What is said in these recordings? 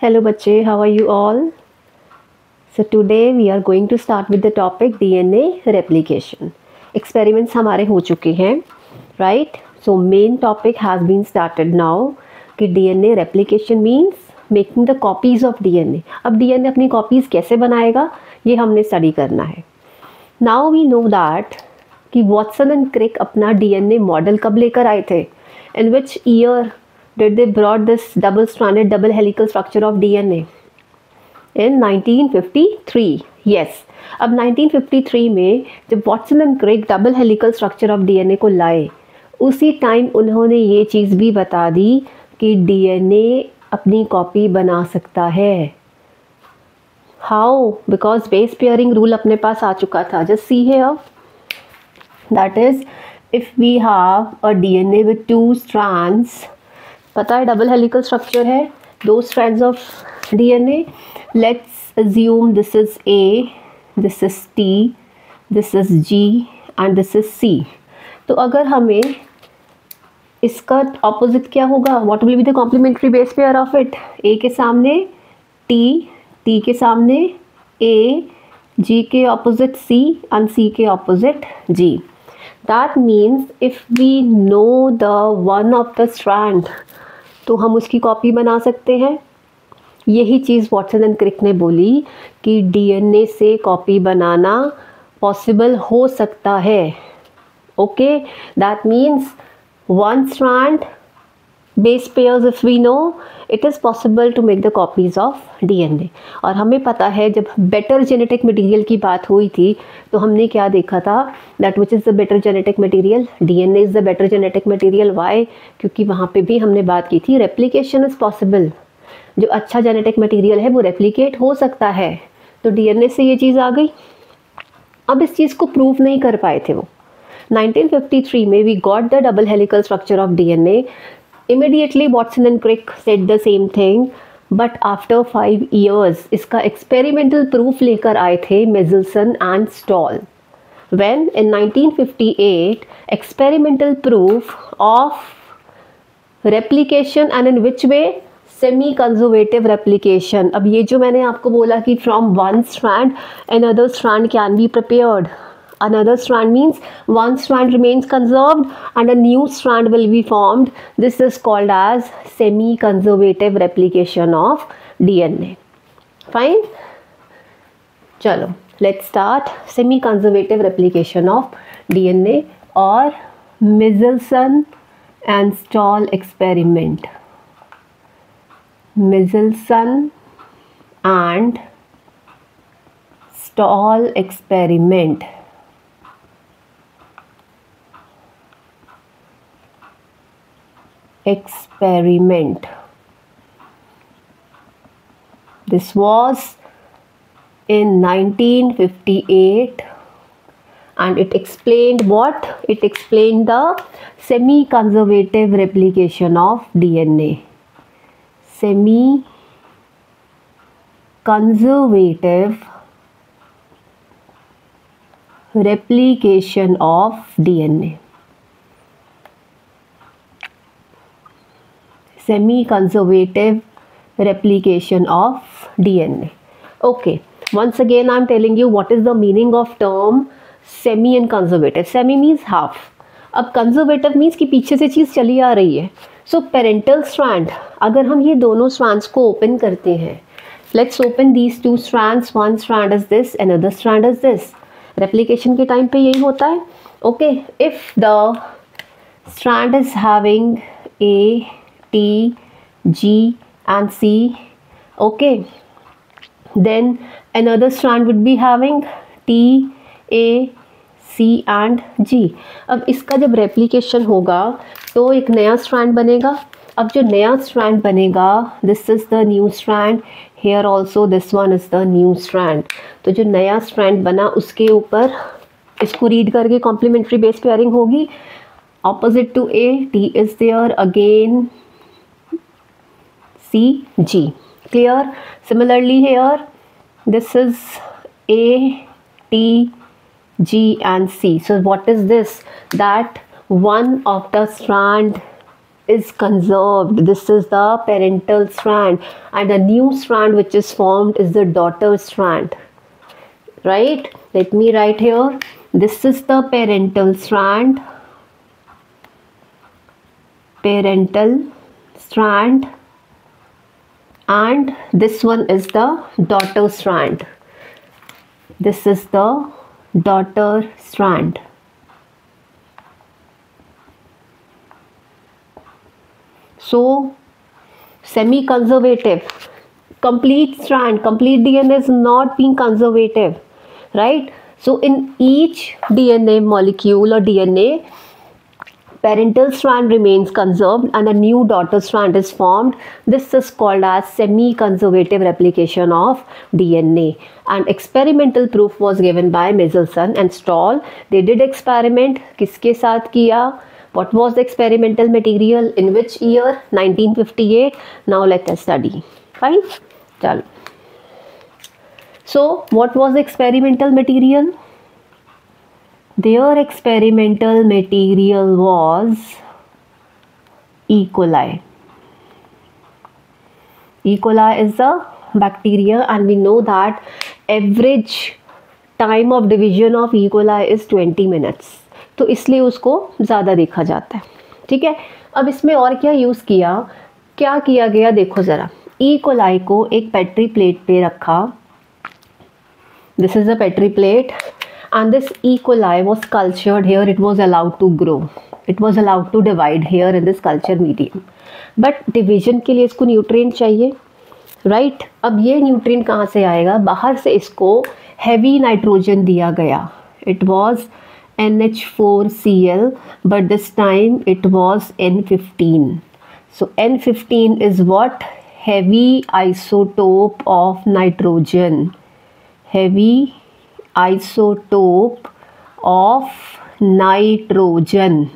Hello बच्चे, how are you all? So today we are going to start with the topic DNA replication. Experiments हमारे हो चुके हैं, right? So main topic has been started now कि DNA replication means making the copies of DNA. अब DNA अपनी copies कैसे बनाएगा ये हमने study करना है. Now we know that कि वॉटसन एंड क्रिक अपना DNA मॉडल कब लेकर आए थे? In which year did they brought this double stranded double helical structure of DNA? In 1953. Yes. अब 1953 में जब Watson and Crick double helical structure of DNA को लाए, उसी टाइम उन्होंने ये चीज़ भी बता दी कि DNA अपनी कॉपी बना सकता है. How? Because base pairing rule अपने पास आ चुका था. Just see here, that is if we have a DNA with 2 strands, पता है डबल हेलिकल स्ट्रक्चर है, 2 strands of DNA. Let's assume this is A, this is T, this is G and this is C. तो अगर हमें इसका opposite क्या होगा, what will be the complementary base pair of it? A के सामने T, T के सामने A, G के ऑपोजिट C एंड C के opposite G. That means if we know the one of the strand, तो हम उसकी कॉपी बना सकते हैं. यही चीज़ वॉटसन एंड क्रिक ने बोली कि DNA से कॉपी बनाना पॉसिबल हो सकता है. Okay, that means one strand base pairs, if we know, it is possible to make the copies of DNA. और हमें पता है जब बेटर जेनेटिक मटेरियल की बात हुई थी तो हमने क्या देखा था, that which is the better genetic material? DNA is the better genetic material. Why? क्योंकि वहाँ पे भी हमने बात की थी replication is possible. जो अच्छा जेनेटिक मटेरियल है वो रेप्लिकेट हो सकता है. तो DNA से ये चीज़ आ गई. अब इस चीज़ को प्रूव नहीं कर पाए थे वो. 1953 में we got the double helical structure of DNA. Immediately Watson and Crick said the same thing, but after 5 years इसका experimental proof लेकर आए थे Michelson and Stahl. When in 1958 experimental proof of replication, and in which way? Semi conservative replication. अब ये जो मैंने आपको बोला कि from one strand another strand can be prepared. Another strand means one strand remains conserved and a new strand will be formed. This is called as semi-conservative replication of DNA. Fine? चलो, let's start semi-conservative replication of DNA or Michelson and Stahl experiment. Michelson and Stahl experiment. This was in 1958 and it explained what? It explained the semi-conservative replication of DNA. Semi-conservative replication of DNA. Semi-conservative replication of DNA. Okay, once again I am telling you what is the meaning of term semi and conservative. Semi means half. अब conservative means कि पीछे से चीज़ चली आ रही है. So parental strand, अगर हम ये दोनों strands को open करते हैं, let's open these 2 strands. One strand is this, another strand is this. Replication के time पे यही होता है. Okay, if the strand is having A, T, G and C, okay, then another strand would be having T, A, C and G. अब इसका जब replication होगा तो एक नया स्ट्रैंड बनेगा. अब जो नया स्ट्रैंड बनेगा, this is the new strand, here also this one is the new strand. तो जो नया स्ट्रैंड बना उसके ऊपर इसको रीड करके कॉम्प्लीमेंट्री बेस पेयरिंग होगी. Opposite to A, T is there, again C, G. Clear? Similarly here, this is A, T, G and C. So what is this? That one of the strand is conserved. This is the parental strand, and a new strand which is formed is the daughter strand, right? Let me write here. This is the parental strand, and this one is the daughter strand. This is the daughter strand. So semi-conservative, complete strand, complete DNA is not being conservative, right? So in each DNA molecule or DNA, parental strand remains conserved and a new daughter strand is formed. This is called as semi-conservative replication of DNA. And experimental proof was given by Michelson and Stahl. They did experiment. किसके साथ किया? What was the experimental material? In which year? 1958. Now let us study. Fine? चलो. So what was the experimental material? Their experimental material was E. coli. E. coli is a bacteria, and we know that average time of division of E. coli is 20 minutes. तो इसलिए उसको ज़्यादा देखा जाता है, ठीक है. अब इसमें और क्या यूज़ किया, क्या किया गया देखो ज़रा. ई कोलाई को एक पेट्री प्लेट पे रखा. This is a petri plate and this E. coli was cultured here. It was allowed to grow. It was allowed to divide here in this culture medium. But division के लिए इसको nutrient चाहिए, right? अब ये nutrient कहाँ से आएगा? बाहर से इसको हैवी नाइट्रोजन दिया गया. It was NH4Cl, but this time it was N15. So N15 is what? Heavy isotope of nitrogen. Heavy isotope of nitrogen.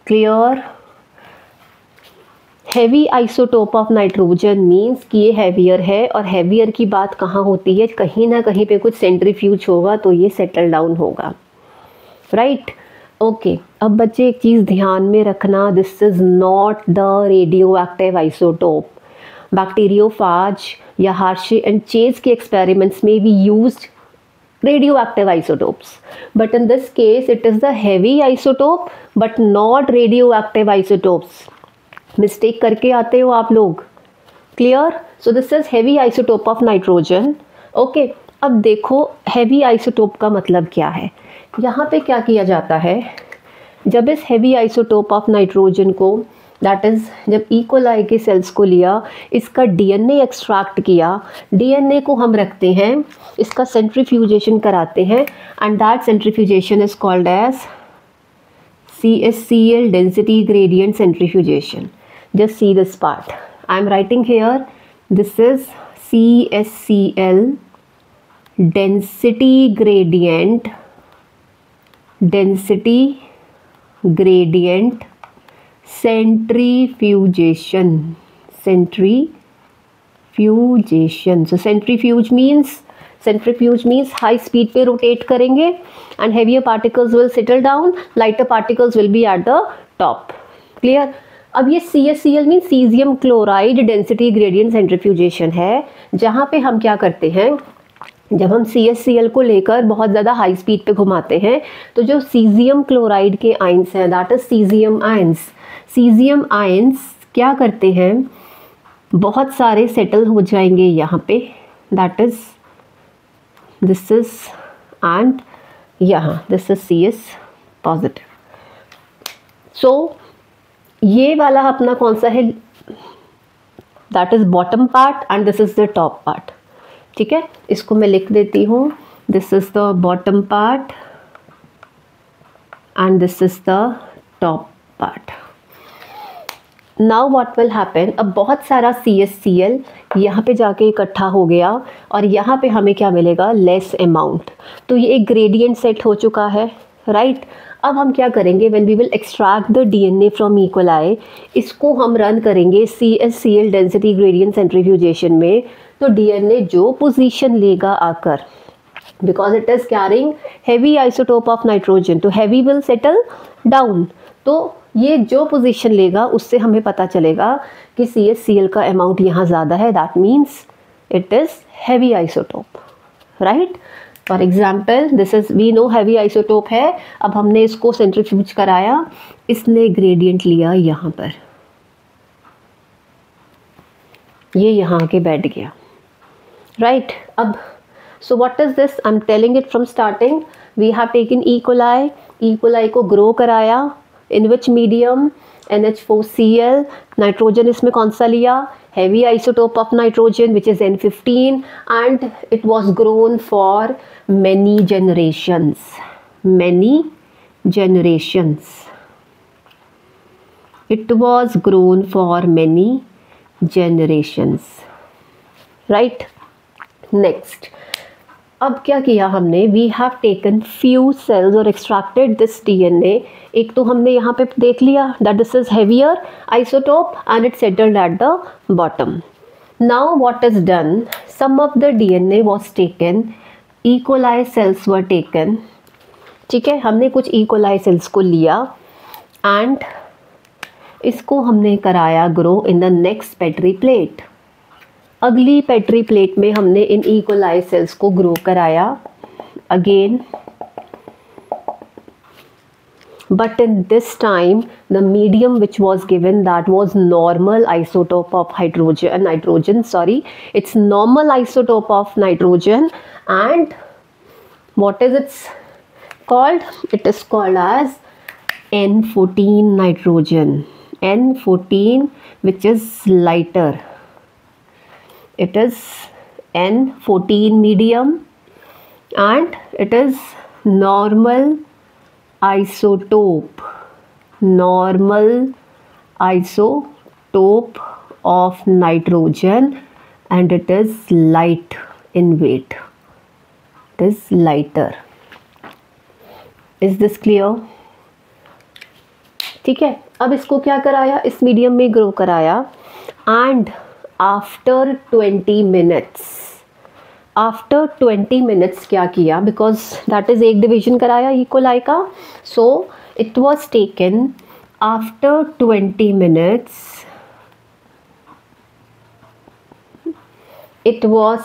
Clear? Heavy isotope of nitrogen means कि ये heavier है, और heavier की बात कहाँ होती है? कहीं ना कहीं पे कुछ centrifuge होगा तो ये settle down होगा, right? Okay. अब बच्चे एक चीज़ ध्यान में रखना, this is not the radioactive isotope. Bacteriophage या Hershey and Chase के experiments में we used radioactive isotopes, but in this case it is the heavy isotope but not radioactive isotopes. Mistake करके आते हो आप लोग. Clear? So this is heavy isotope of nitrogen. Okay. अब देखो heavy isotope का मतलब क्या है. यहाँ पे क्या किया जाता है, जब इस heavy isotope of nitrogen को, दैट इज़ जब ई कोलाई के सेल्स को लिया, इसका डीएनए एक्सट्रैक्ट किया, डीएनए को हम रखते हैं, इसका सेंट्रीफ्यूजेशन कराते हैं, and that centrifugation is called as CSCl density gradient centrifugation. Just see this part I am writing here. This is CSCl density gradient centrifugation. So centrifuge means high speed पे rotate करेंगे and heavier particles will settle down, lighter particles will be at the top. Clear? अब ये CSCl means cesium chloride density gradient centrifugation है, जहाँ पे हम क्या करते हैं, जब हम CSCl को लेकर बहुत ज़्यादा हाई स्पीड पे घुमाते हैं तो जो सीजियम क्लोराइड के आयंस हैं, that is caesium ions, caesium ions क्या करते हैं, बहुत सारे सेटल हो जाएंगे यहाँ पे, that is this is and यहाँ दिस इज CS पॉजिटिव. सो ये वाला अपना कौन सा है, that is bottom part and this is the top part. ठीक है, इसको मैं लिख देती हूँ. This is the bottom part and this is the top part. Now what will happen, अब बहुत सारा CSCl यहाँ पे जाके इकट्ठा हो गया और यहाँ पे हमें क्या मिलेगा, लेस अमाउंट. तो ये एक ग्रेडियंट सेट हो चुका है, राइट. अब हम क्या करेंगे, when we will extract the DNA from E coli, इसको हम रन करेंगे CSCl डेंसिटी ग्रेडियंट सेंट्रीफ्यूजेशन में. तो डीएनए जो पोजीशन लेगा आकर, because it is carrying heavy isotope of nitrogen, तो हेवी विल सेटल डाउन. तो ये जो पोजीशन लेगा उससे हमें पता चलेगा कि CaCl का अमाउंट यहाँ ज़्यादा है, that means it is heavy isotope, right. For example this is, we know heavy isotope है। अब हमने इसको सेंट्रीफ्यूज कराया, इसने ग्रेडियंट लिया यहाँ पर, ये यहाँ के बैठ गया, राइट। अब so what is this, I am telling it from starting. We have taken E coli को ग्रो कराया in which medium, NH4Cl। Nitrogen इसमें कौन सा लिया, heavy isotope of nitrogen which is N15, and it was grown for many generations, it was grown for many generations, right। next, अब क्या किया हमने, we have taken few cells और extracted this DNA। एक तो हमने यहाँ पे देख लिया that this is heavier isotope and it settled at the bottom. Now what is done, some of the DNA was taken, E coli cells were taken, ठीक है, हमने कुछ ई कोलाई सेल्स को लिया एंड इसको हमने कराया grow in the next petri plate. अगली पेट्री प्लेट में हमने इन ई कोलाई सेल्स को ग्रो कराया again, but in this time the medium which was given, that was normal isotope of nitrogen, it's normal isotope of nitrogen, and what is its called, it is called as N14 nitrogen, N14, which is lighter, it is N14 medium and it is normal isotope of nitrogen, and it is light in weight, it is lighter। Is this clear? ठीक है, अब इसको क्या कराया, इस medium में grow कराया and after 20 minutes क्या किया, बिकॉज दैट इज एक डिवीजन कराया ई कोलाई का, so it was taken after 20 minutes, it was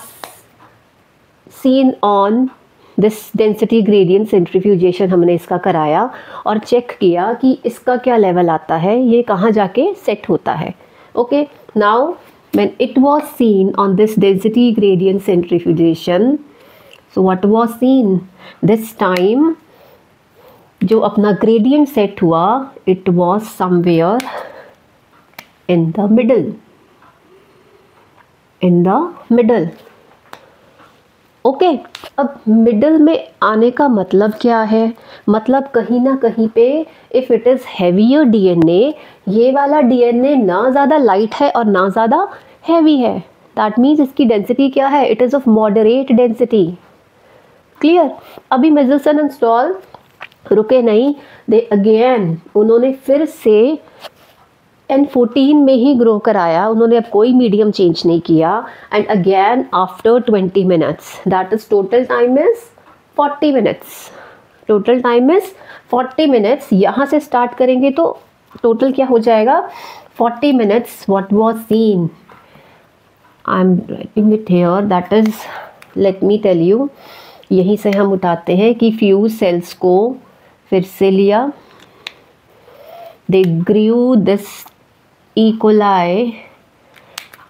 seen on this density gradient centrifugation, हमने इसका कराया और चेक किया कि इसका क्या लेवल आता है, ये कहाँ जाके सेट होता है। Okay, now when it was seen on this density gradient centrifugation, so what was seen this time, जो अपना gradient set हुआ, it was somewhere in the middle, okay. अब मिडल में आने का मतलब क्या है, मतलब कहीं ना कहीं पे if it is heavier DNA, ये वाला DNA ना ज़्यादा लाइट है और ना ज़्यादा हैवी है, दैट मीन्स इसकी डेंसिटी क्या है, it is of moderate density. Clear. अभी मिचेल्सन एंड स्टॉल रुके नहीं, दे अगेन उन्होंने फिर से N14 में ही ग्रो कराया, उन्होंने अब कोई मीडियम चेंज नहीं किया, and again after 20 minutes, that is total time is 40 minutes, total time is 40 minutes. यहाँ से स्टार्ट करेंगे तो टोटल क्या हो जाएगा, 40 minutes. What was seen, I am writing it here, that is, let me tell you, यहीं से हम उठाते हैं कि फ्यूज सेल्स को फिर से लिया, they grew this E. coli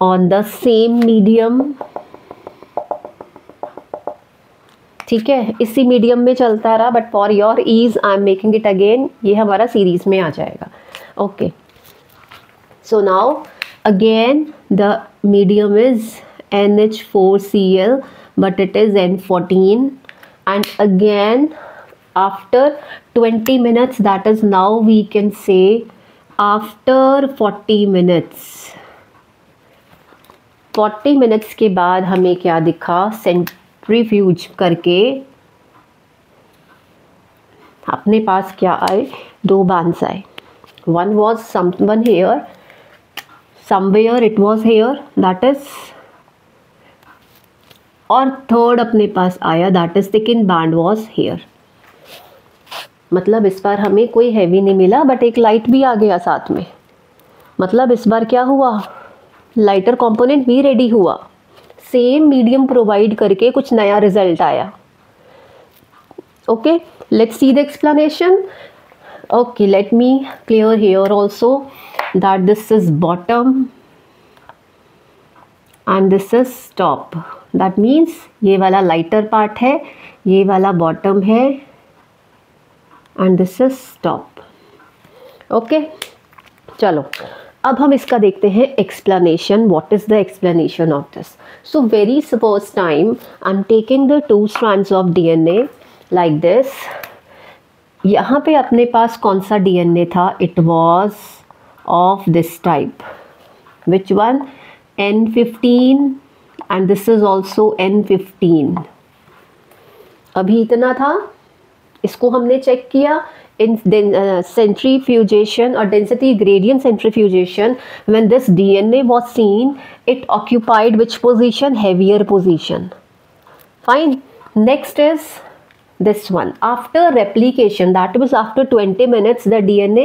on the same medium, ठीक है, इसी मीडियम में चलता रहा, but for your ease I am making it again, ये हमारा सीरीज में आ जाएगा। Okay, so now again the medium is NH4Cl but it is N14, and again after 20 minutes, that is now we can say after 40 minutes, 40 minutes के बाद हमें क्या दिखा, सेंट्रीफ्यूज करके अपने पास क्या आए, दो बांस आए, one was someone here, somewhere it was here, that is, और थर्ड अपने पास आया, that is second band was here. मतलब इस बार हमें कोई हैवी नहीं मिला बट एक लाइट भी आ गया साथ में। मतलब इस बार क्या हुआ, लाइटर कंपोनेंट भी रेडी हुआ, सेम मीडियम प्रोवाइड करके कुछ नया रिजल्ट आया। Okay, let's see the explanation. Okay, let me clear here also that this is bottom and this is top. That means ये वाला lighter part है, ये वाला bottom है and this is top. Okay, चलो अब हम इसका देखते हैं explanation. What is the explanation of this? So very suppose time I'm taking the 2 strands of DNA like this. यहाँ पे अपने पास कौन सा DNA था, it was of this type, which one, N15 and this is also N15. अभी इतना था, इसको हमने चेक किया इन सेंट्रीफ्यूजेशन और density gradient centrifugation. When this DNA was seen it occupied which position, heavier position. Fine. Next is this one. After replication, that was after 20 minutes the DNA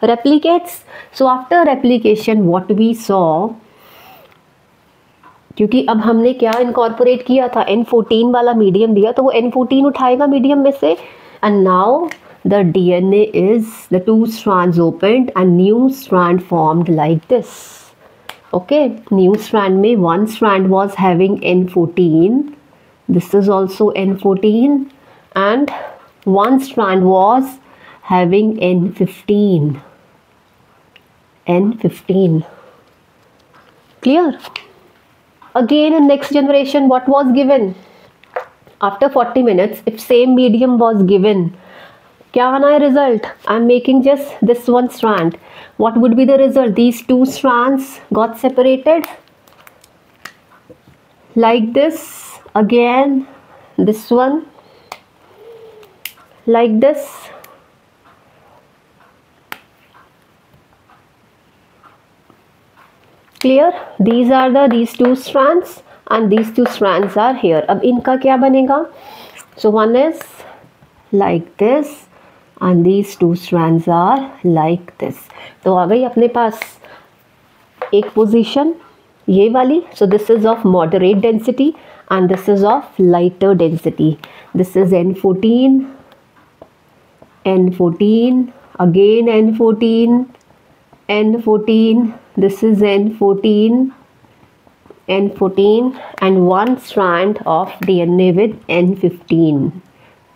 replicates. So after replication what we saw, क्योंकि अब हमने क्या incorporate किया था, N14 वाला medium दिया तो वो N14 उठाएगा मीडियम में से. and now the DNA is, the 2 strands opened and new strand formed like this. Okay, new strand में 1 strand was having N14, this is also N14 and 1 strand was having N15. N15. Clear? Again in next generation what was given? After 40 minutes if same medium was given, क्या आना है result? I am making just this 1 strand. What would be the result? These 2 strands got separated like this. Again this one like this. Clear? These are these 2 strands and these 2 strands are here. अब इनका क्या बनेगा? So one is like this and these 2 strands are like this. तो आ गई अपने पास एक position ये वाली. So this is of moderate density and this is of lighter density. This is N14, N14, again N14, N14, this is N14, N14 and 1 strand of DNA with N15,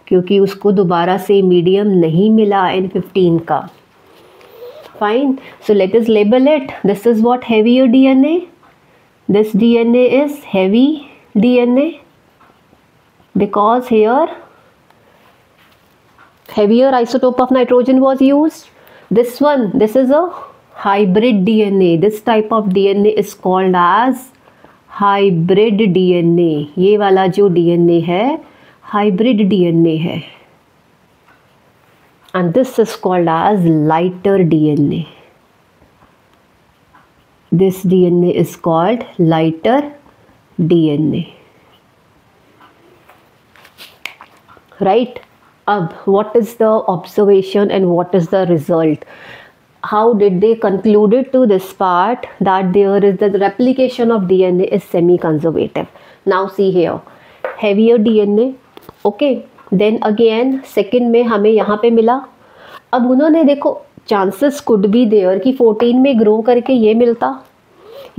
क्योंकि उसको दोबारा से मीडियम नहीं मिला N15 का. Fine, so let us label it. This is what, heavier DNA. This DNA is heavy DNA because here heavier isotope of nitrogen was used. This one, this is a hybrid DNA. This type of DNA is called as hybrid DNA. ये वाला जो DNA है hybrid DNA है. And this is called as lighter DNA. This DNA is called lighter DNA. Right? अब what is the observation and what is the result? How did they concluded to this part that there is the replication of DNA is semi-conservative. Now see here, heavier DNA. Okay, then again second में हमें यहाँ पे मिला. अब उन्होंने देखो chances could be there कि 14 में ग्रो करके ये मिलता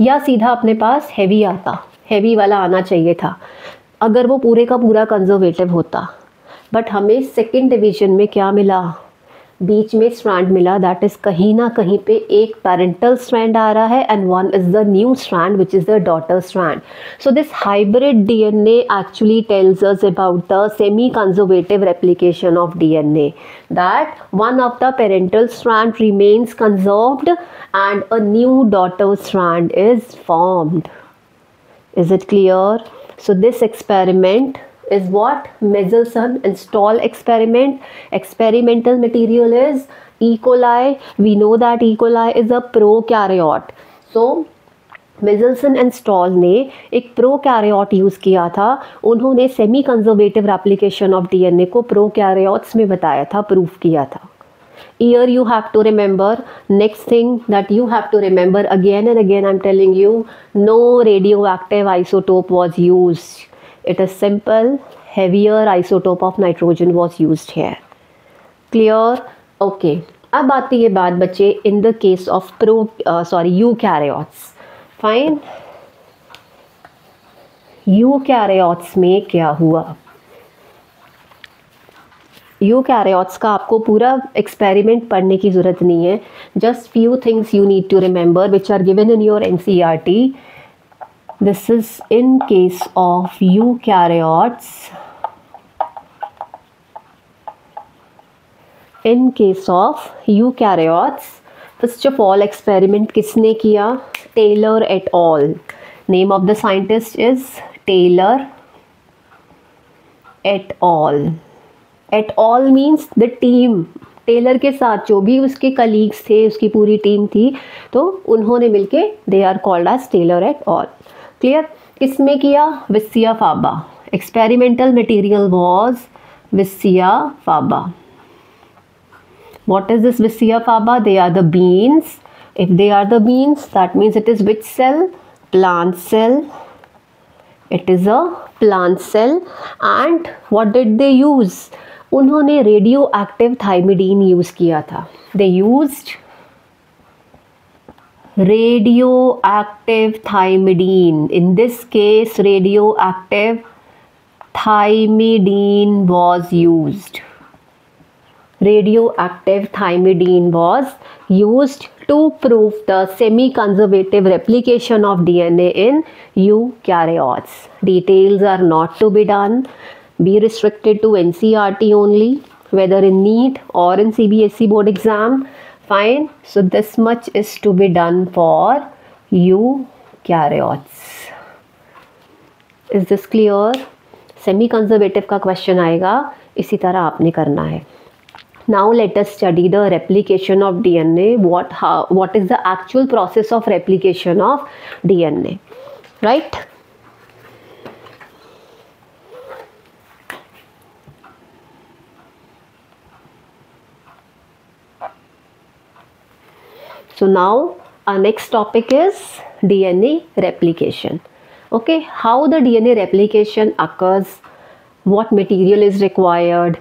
या सीधा अपने पास हैवी आता. हैवी वाला आना चाहिए था अगर वो पूरे का पूरा कंजर्वेटिव होता. बट हमें सेकेंड डिवीजन में क्या मिला, बीच में स्ट्रैंड मिला. दैट इज़ कहीं ना कहीं पे एक पेरेंटल स्ट्रैंड आ रहा है and one is the new strand which is the daughter strand. So this hybrid DNA actually tells us about the semi conservative replication of DNA, that one of the parental strand remains conserved and a new daughter strand is formed. Is it clear? So this experiment is what? Mendelssohn and Stahl experiment. Experimental material is E. coli. We know that E. coli is a prokaryote. So Meselson and Stahl ने एक prokaryote use किया था। उन्होंने semi conservative replication of DNA को prokaryotes में बताया था, proof किया था। Here you have to remember, next thing that you have to remember, again and again I'm telling you, no radioactive isotope was used. It is simple, heavier isotope of nitrogen was used here. Clear? Okay. अब आती है बात बच्चे in the case of eukaryotes. Fine. Eukaryotes में क्या हुआ? Eukaryotes का आपको पूरा एक्सपेरिमेंट पढ़ने की ज़रूरत नहीं है, just few things you need to remember which are given in your NCERT. This is in case of eukaryotes. In case of eukaryotes, first of all experiment किसने किया? Taylor et al. Name of the scientist is Taylor et al. Et al means the team. Taylor के साथ जो भी उसके colleagues थे, उसकी पूरी टीम थी, तो उन्होंने मिलके they are called as Taylor et al. Clear? किसमें किया? Vicia faba. Experimental material was Vicia faba. What is this Vicia faba? They are the beans. If they are the beans, that means it is which cell? Plant cell. It is a plant cell. And what did they use? उन्होंने radio active thymidine use किया था. They used radioactive thymidine. In this case, radioactive thymidine was used. Radioactive thymidine was used to prove the semi-conservative replication of DNA in eukaryotes. Details are not to be done. Be restricted to NCERT only, whether in NEET or in CBSE board exam. Fine. So this much is to be done for eukaryotes. Is this clear? Semi-conservative का question आएगा, इसी तरह आपने करना है. Now let us study the replication of DNA. What is the actual process of replication of DNA, right? So now our next topic is DNA replication. Okay, how the DNA replication occurs, what material is required,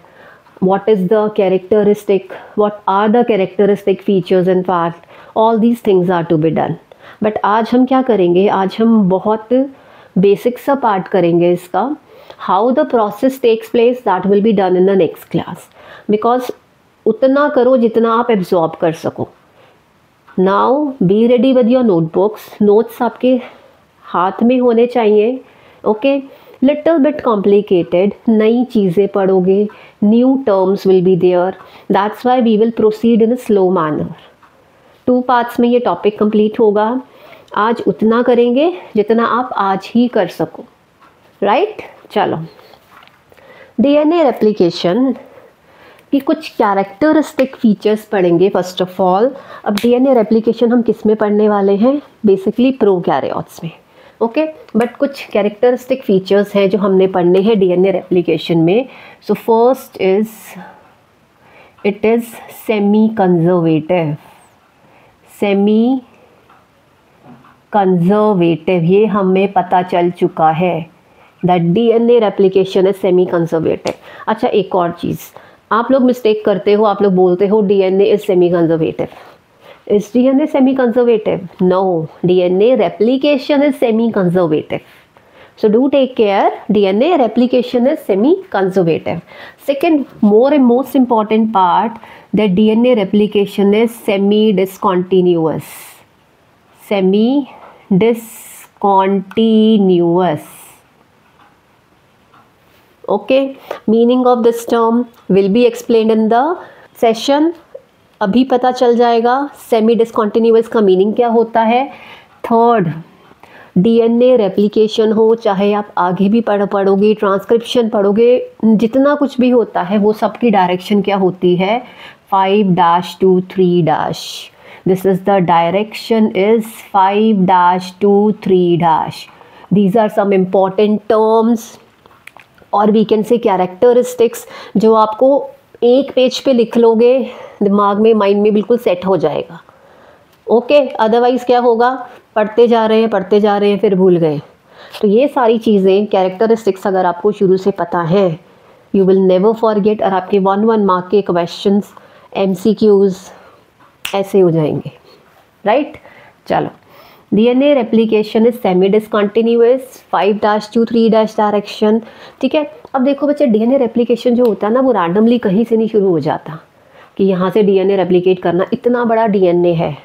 what is the characteristic, what are the characteristic features, in fact all these things are to be done. But आज हम क्या करेंगे? आज हम बहुत basic सा part करेंगे इसका. How the process takes place, that will be done in the next class, because उतना करो जितना आप एब्जॉर्ब कर सको. Now be ready with your notebooks. Notes आपके हाथ में होने चाहिए. Okay, little bit complicated. नई चीज़ें पढ़ोगे, new terms will be there. That's why we will proceed in a slow manner. 2 parts में ये topic complete होगा. आज उतना करेंगे जितना आप आज ही कर सको. Right? चलो, DNA replication की कुछ कैरेक्टरिस्टिक फीचर्स पढ़ेंगे फर्स्ट ऑफ ऑल. अब DNA replication हम किस में पढ़ने वाले हैं? बेसिकली प्रोकैरियोट्स में. ओके, बट कुछ कैरेक्टरिस्टिक फीचर्स हैं जो हमने पढ़ने हैं डीएनए रेप्लिकेशन में. So first is it is semi conservative. Semi conservative, ये हमें पता चल चुका है that DNA replication is semi conservative. अच्छा, एक और चीज़ आप लोग मिस्टेक करते हो, आप लोग बोलते हो DNA is semi conservative. Is DNA semi-conservative? No, DNA replication is semi-conservative. So do take care, DNA replication is semi-conservative. Second, more and most important part, that DNA replication is semi-discontinuous. Semi-discontinuous. Okay, meaning of this term will be explained in the session. अभी पता चल जाएगा semi discontinuous का meaning क्या होता है. Third, DNA replication हो, चाहे आप आगे भी पढ़ोगे, ट्रांसक्रिप्शन पढ़ोगे, जितना कुछ भी होता है वो सबकी डायरेक्शन क्या होती है? 5-2-3-. This is the direction is 5-2-3-. These are some important terms और we can say characteristics जो आपको एक पेज पे लिख लोगे, दिमाग में, माइंड में बिल्कुल सेट हो जाएगा. ओके, अदरवाइज़ क्या होगा, पढ़ते जा रहे हैं फिर भूल गए. तो ये सारी चीज़ें कैरेक्टरिस्टिक्स अगर आपको शुरू से पता है, यू विल नेवर फॉरगेट. और आपके 1 मार्क के क्वेश्चंस, MCQs ऐसे हो जाएंगे, राइट. चलो, DNA replication is semi discontinuous 5-2-3- direction. ठीक है. अब देखो बच्चे, DNA रेप्लिकेशन जो होता है ना, वो रैंडमली कहीं से नहीं शुरू हो जाता कि यहाँ से DNA रेप्लिकेट करना. इतना बड़ा DNA है.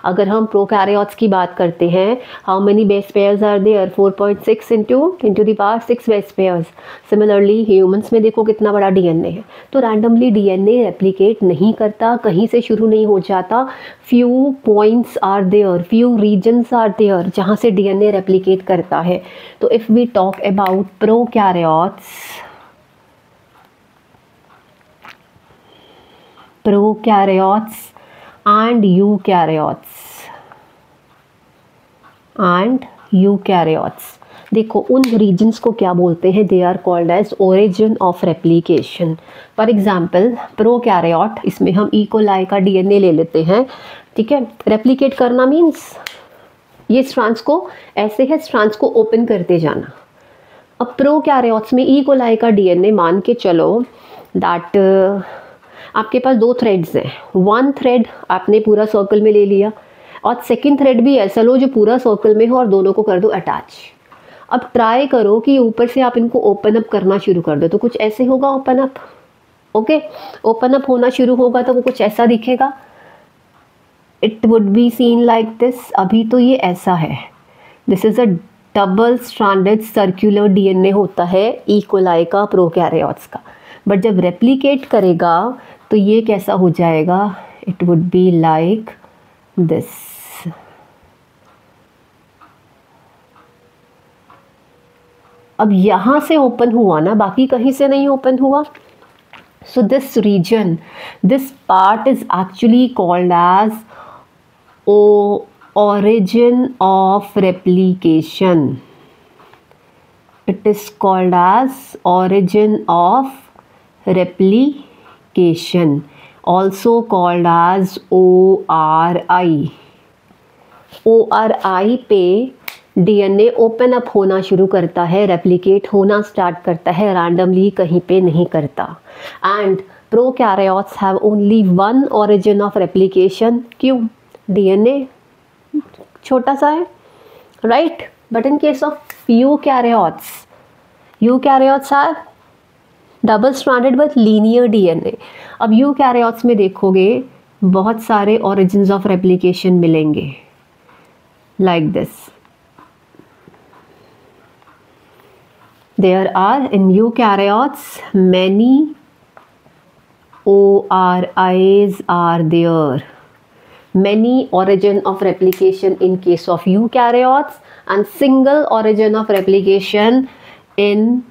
अगर हम प्रोकैरियोट्स की बात करते हैं, how many base pairs are there, 4.6 into the power 6 base pairs. Similarly humans में देखो कितना बड़ा DNA है. तो रैंडमली DNA रेप्लिकेट नहीं करता, कहीं से शुरू नहीं हो जाता. Few points are there, few regions are there जहाँ से DNA रेप्लिकेट करता है. तो if we talk about prokaryotes and eukaryotes, देखो उन रीजन्स को क्या बोलते हैं, they are called as origin of replication. For example prokaryote, इसमें हम ई कोलाई का DNA ले लेते हैं. ठीक है. रेप्लिकेट करना मीन्स ये स्ट्रैंड्स को ऐसे है, स्ट्रैंड्स को ओपन करते जाना. अब प्रोकैरियोट्स में ई कोलाई का DNA, मान के चलो दैट आपके पास 2 थ्रेड्स हैं. 1 थ्रेड आपने पूरा सर्कल में ले लिया और सेकंड थ्रेड भी ऐसा लो जो पूरा सर्कल में हो और दोनों को कर दो अटैच. अब ट्राई करो कि ऊपर से आप इनको ओपन अप करना शुरू कर दो, तो कुछ ऐसे होगा open up. Okay, open up होना शुरू होगा तो वो कुछ ऐसा दिखेगा. It would be seen like this. अभी तो ये ऐसा है. This is a double stranded circular DNA होता है ई कोलाई का, प्रोकैरियोट्स का. बट जब रेप्लिकेट करेगा तो ये कैसा हो जाएगा, it would be like this. अब यहाँ से ओपन हुआ ना, बाकी कहीं से नहीं ओपन हुआ. So this region, this part is actually called as origin of replication. It is called as origin of replication, also called as ORI. ORI पे DNA ओपन अप होना शुरू करता है, रेप्लिकेट होना स्टार्ट करता है, रैंडमली कहीं पे नहीं करता. And prokaryotes have only 1 origin of replication. क्यों? DNA छोटा सा है, right. But in case of eukaryotes are double stranded with linear DNA. अब यूकैरियोट्स में देखोगे बहुत सारे origins ऑफ रेप्लिकेशन मिलेंगे, like this. There are in eukaryotes many ORIs are there. Many origin of replication in case of eukaryotes and single origin of replication in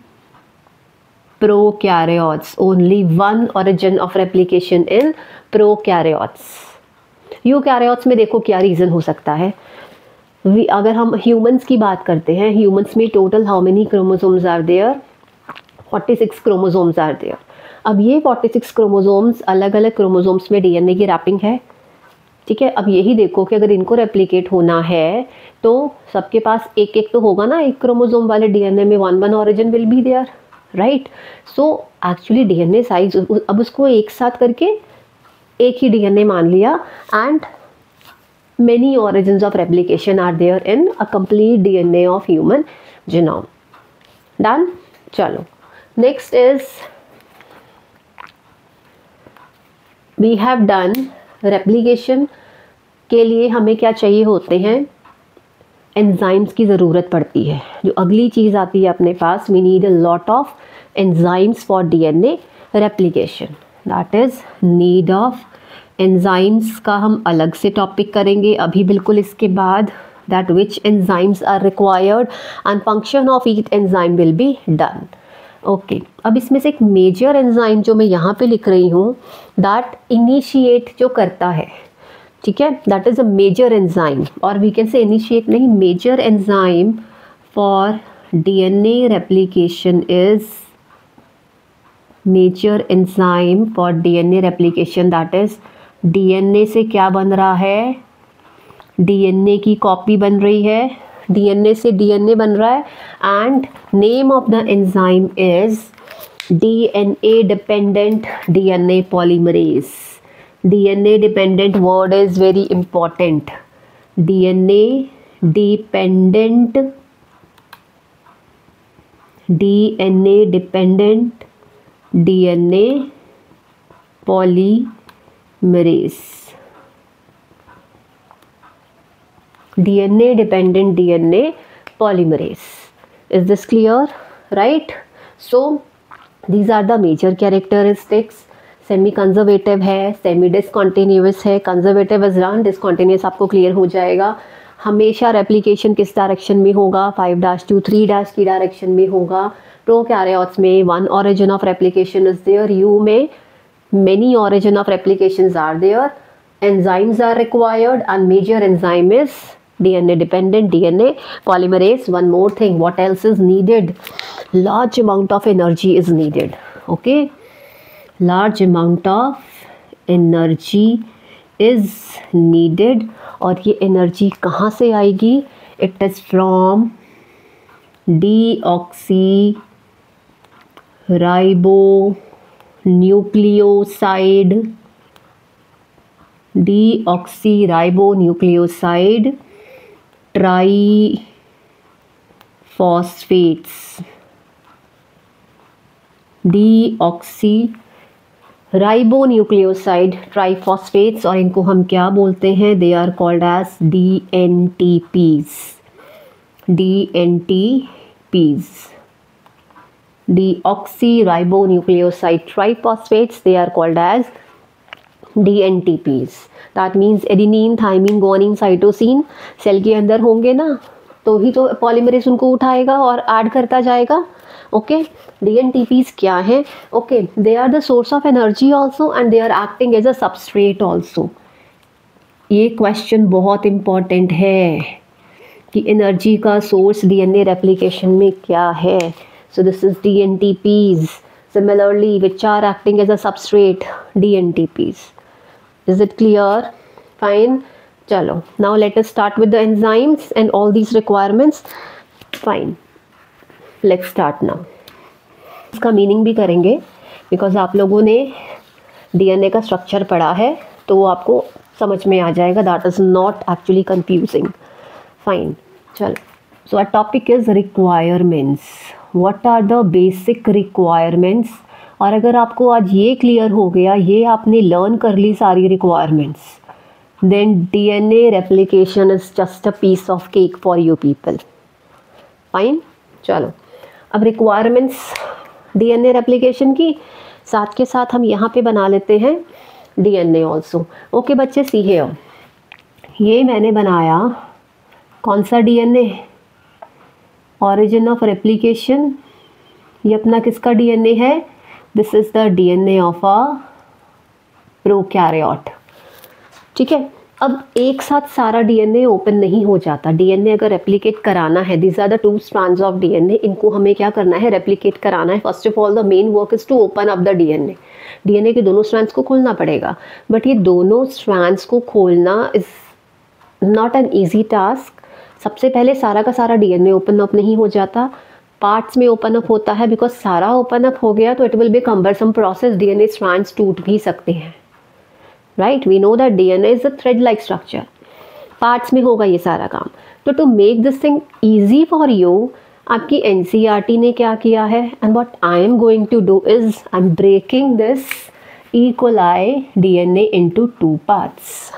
prokaryotes. Only 1 origin of replication in prokaryotes. eukaryotes में देखो क्या reason हो सकता है. अगर हम humans की बात करते हैं, ह्यूमंस में total how many chromosomes are there, 46 chromosomes are there. अब ये 46 क्रोमोसोम्स अलग अलग क्रोमोसोम्स में DNA की रैपिंग है. ठीक है. अब यही देखो कि अगर इनको रेप्लिकेट होना है तो सबके पास एक एक तो होगा ना, एक क्रोमोसोम वाले DNA में 1 origin will be there, right. So actually DNA size, अब उसको एक साथ करके एक ही DNA मान लिया and many origins of replication are there in a complete DNA of human genome. Done? चलो, next is we have done replication के लिए हमें क्या चाहिए होते हैं, एंजाइम्स की ज़रूरत पड़ती है. जो अगली चीज़ आती है अपने पास, we need a lot of enzymes for DNA replication. That is need of enzymes का हम अलग से टॉपिक करेंगे अभी बिल्कुल इसके बाद. That which enzymes are required and function of each enzyme will be done. Okay. अब इसमें से एक मेजर एंजाइम जो मैं यहाँ पे लिख रही हूँ, दैट इनिशिएट जो करता है, ठीक है, that is a major enzyme, और वी कैन से इनिशिएट नहीं, major enzyme for DNA replication is, major enzyme for DNA replication that is, DNA से क्या बन रहा है, डीएनए की कॉपी बन रही है, डीएनए से डीएनए बन रहा है, and name of the enzyme is DNA dependent DNA polymerase. DNA dependent word is very important, DNA dependent, DNA dependent DNA polymerase, DNA dependent DNA polymerase. Is this clear? Right? So these are the major characteristics. Semi conservative है, semi discontinuous है, conservative is run, discontinuous आपको clear हो जाएगा। हमेशा replication किस direction में होगा, 5' to 3' की डायरेक्शन में होगा। प्रोकैरियोट्स में one origin of replication is there, you में many origin of replications are there, enzymes are required, and major enzyme is DNA dependent DNA polymerase. One more thing, what else is needed, large amount of energy is needed. Okay, large amount of energy is needed, और ये energy कहाँ से आएगी, it is from deoxyribonucleoside, deoxyribonucleoside triphosphates, deoxyribonucleoside triphosphates, और इनको हम क्या बोलते हैं, they are called as DNTPs, DNTPs, deoxyribonucleoside triphosphates, they are called as DNTPs. That means adenine, thymine, guanine, cytosine cell के अंदर होंगे ना, तो ही तो पॉलीमरेज उनको उठाएगा और ऐड करता जाएगा। ओके, DNTPs क्या है, okay, they are the source of energy also and they are acting as a substrate also. ये क्वेश्चन बहुत इम्पॉर्टेंट है कि एनर्जी का सोर्स डीएनए रेप्लिकेशन में क्या है। So this is DNTPs, similarly which are acting as a substrate, DNTPs. Is it clear? Fine. चलो, now let us start with the enzymes and all these requirements. Fine, let's start now. इसका meaning भी करेंगे because आप लोगों ने DNA का structure पढ़ा है तो वो आपको समझ में आ जाएगा, that is not actually confusing. Fine, चलो, so our topic is requirements. What are the basic requirements, और अगर आपको आज ये क्लियर हो गया, ये आपने लर्न कर ली सारी requirements, then DNA replication is just a piece of cake for you people. Fine, चलो, अब रिक्वायरमेंट्स डीएनए रेप्लिकेशन की साथ के साथ हम यहाँ पे बना लेते हैं डीएनए ऑल्सो। ओके बच्चे, सी हियर, ये मैंने बनाया कौन सा डीएनए, ऑरिजिन ऑफ रेप्लिकेशन, ये अपना किसका डीएनए है, this is the DNA of a prokaryote. ठीक है, अब एक साथ सारा डीएनए ओपन नहीं हो जाता। डीएनए अगर रेप्लिकेट कराना है, this are the 2 strands of DNA, इनको हमें क्या करना है, रेप्लिकेट कराना है। First of all the main work is to open up the DNA. DNA के दोनों स्ट्रैंड्स को खोलना पड़ेगा, बट ये दोनों स्ट्रैंड्स को खोलना is not an easy task. सबसे पहले सारा का सारा डीएनए ओपन अप नहीं हो जाता, पार्ट्स में ओपन अप होता है, बिकॉज सारा ओपन अप हो गया तो it will be cumbersome process, DNA strands टूट भी सकते हैं। Right, we know that DNA is a thread like structure, parts में होगा ये सारा काम। तो to make this thing easy for you, आपकी एनसीईआरटी ने क्या किया है, and what I am going to do is I am breaking this E coli DNA into 2 parts.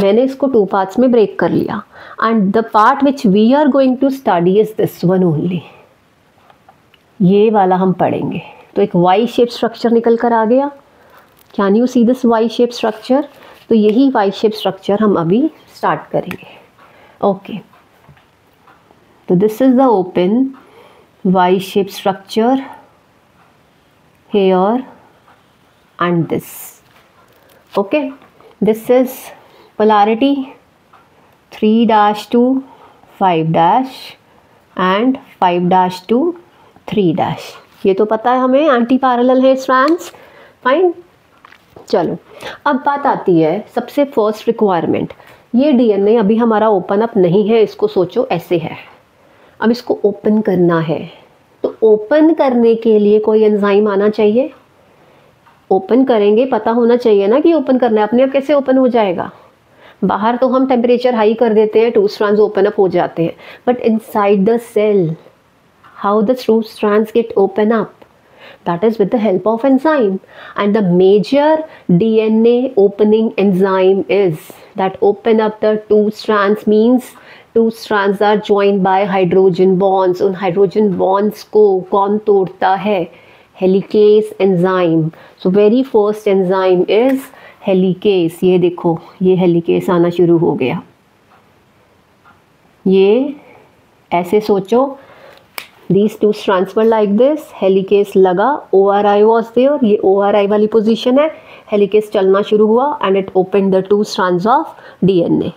मैंने इसको 2 पार्ट्स में ब्रेक कर लिया, and the part which we are going to study is this one only, ये वाला हम पढ़ेंगे। तो एक वाई शेप स्ट्रक्चर निकल कर आ गया। Can you see this Y shape structure? तो यही वाई शेप स्ट्रक्चर हम अभी स्टार्ट करेंगे। ओके, तो this is the open Y shape structure here and this. Okay, this is polarity 3' to 5' and 5' to 3'। ये तो पता है हमें, एंटी पैरेलल है स्ट्रैंड्स। फाइन, चलो अब बात आती है सबसे फर्स्ट रिक्वायरमेंट। ये डीएनए अभी हमारा ओपन अप नहीं है, इसको सोचो ऐसे है, अब इसको ओपन करना है, तो ओपन करने के लिए कोई एंजाइम आना चाहिए। ओपन करेंगे, पता होना चाहिए ना कि ओपन करना है, अपने आप कैसे ओपन हो जाएगा? बाहर तो हम टेम्परेचर हाई कर देते हैं, 2 strands ओपन अप हो जाते हैं, but inside the cell how the 2 strands get open up? That is with the help of enzyme, and the major DNA opening enzyme is that open up the 2 strands, means 2 strands are joined by hydrogen bonds। उन hydrogen bonds को कौन तोड़ता है? Helicase enzyme. So very first enzyme is helicase. ये देखो, ये helicase आना शुरू हो गया। ये ऐसे सोचो, these 2 strands were like this, helicase लगा, ORI was there, ये ORI वाली पोजीशन है, हेलिकेस चलना शुरू हुआ and it opened the 2 strands of DNA,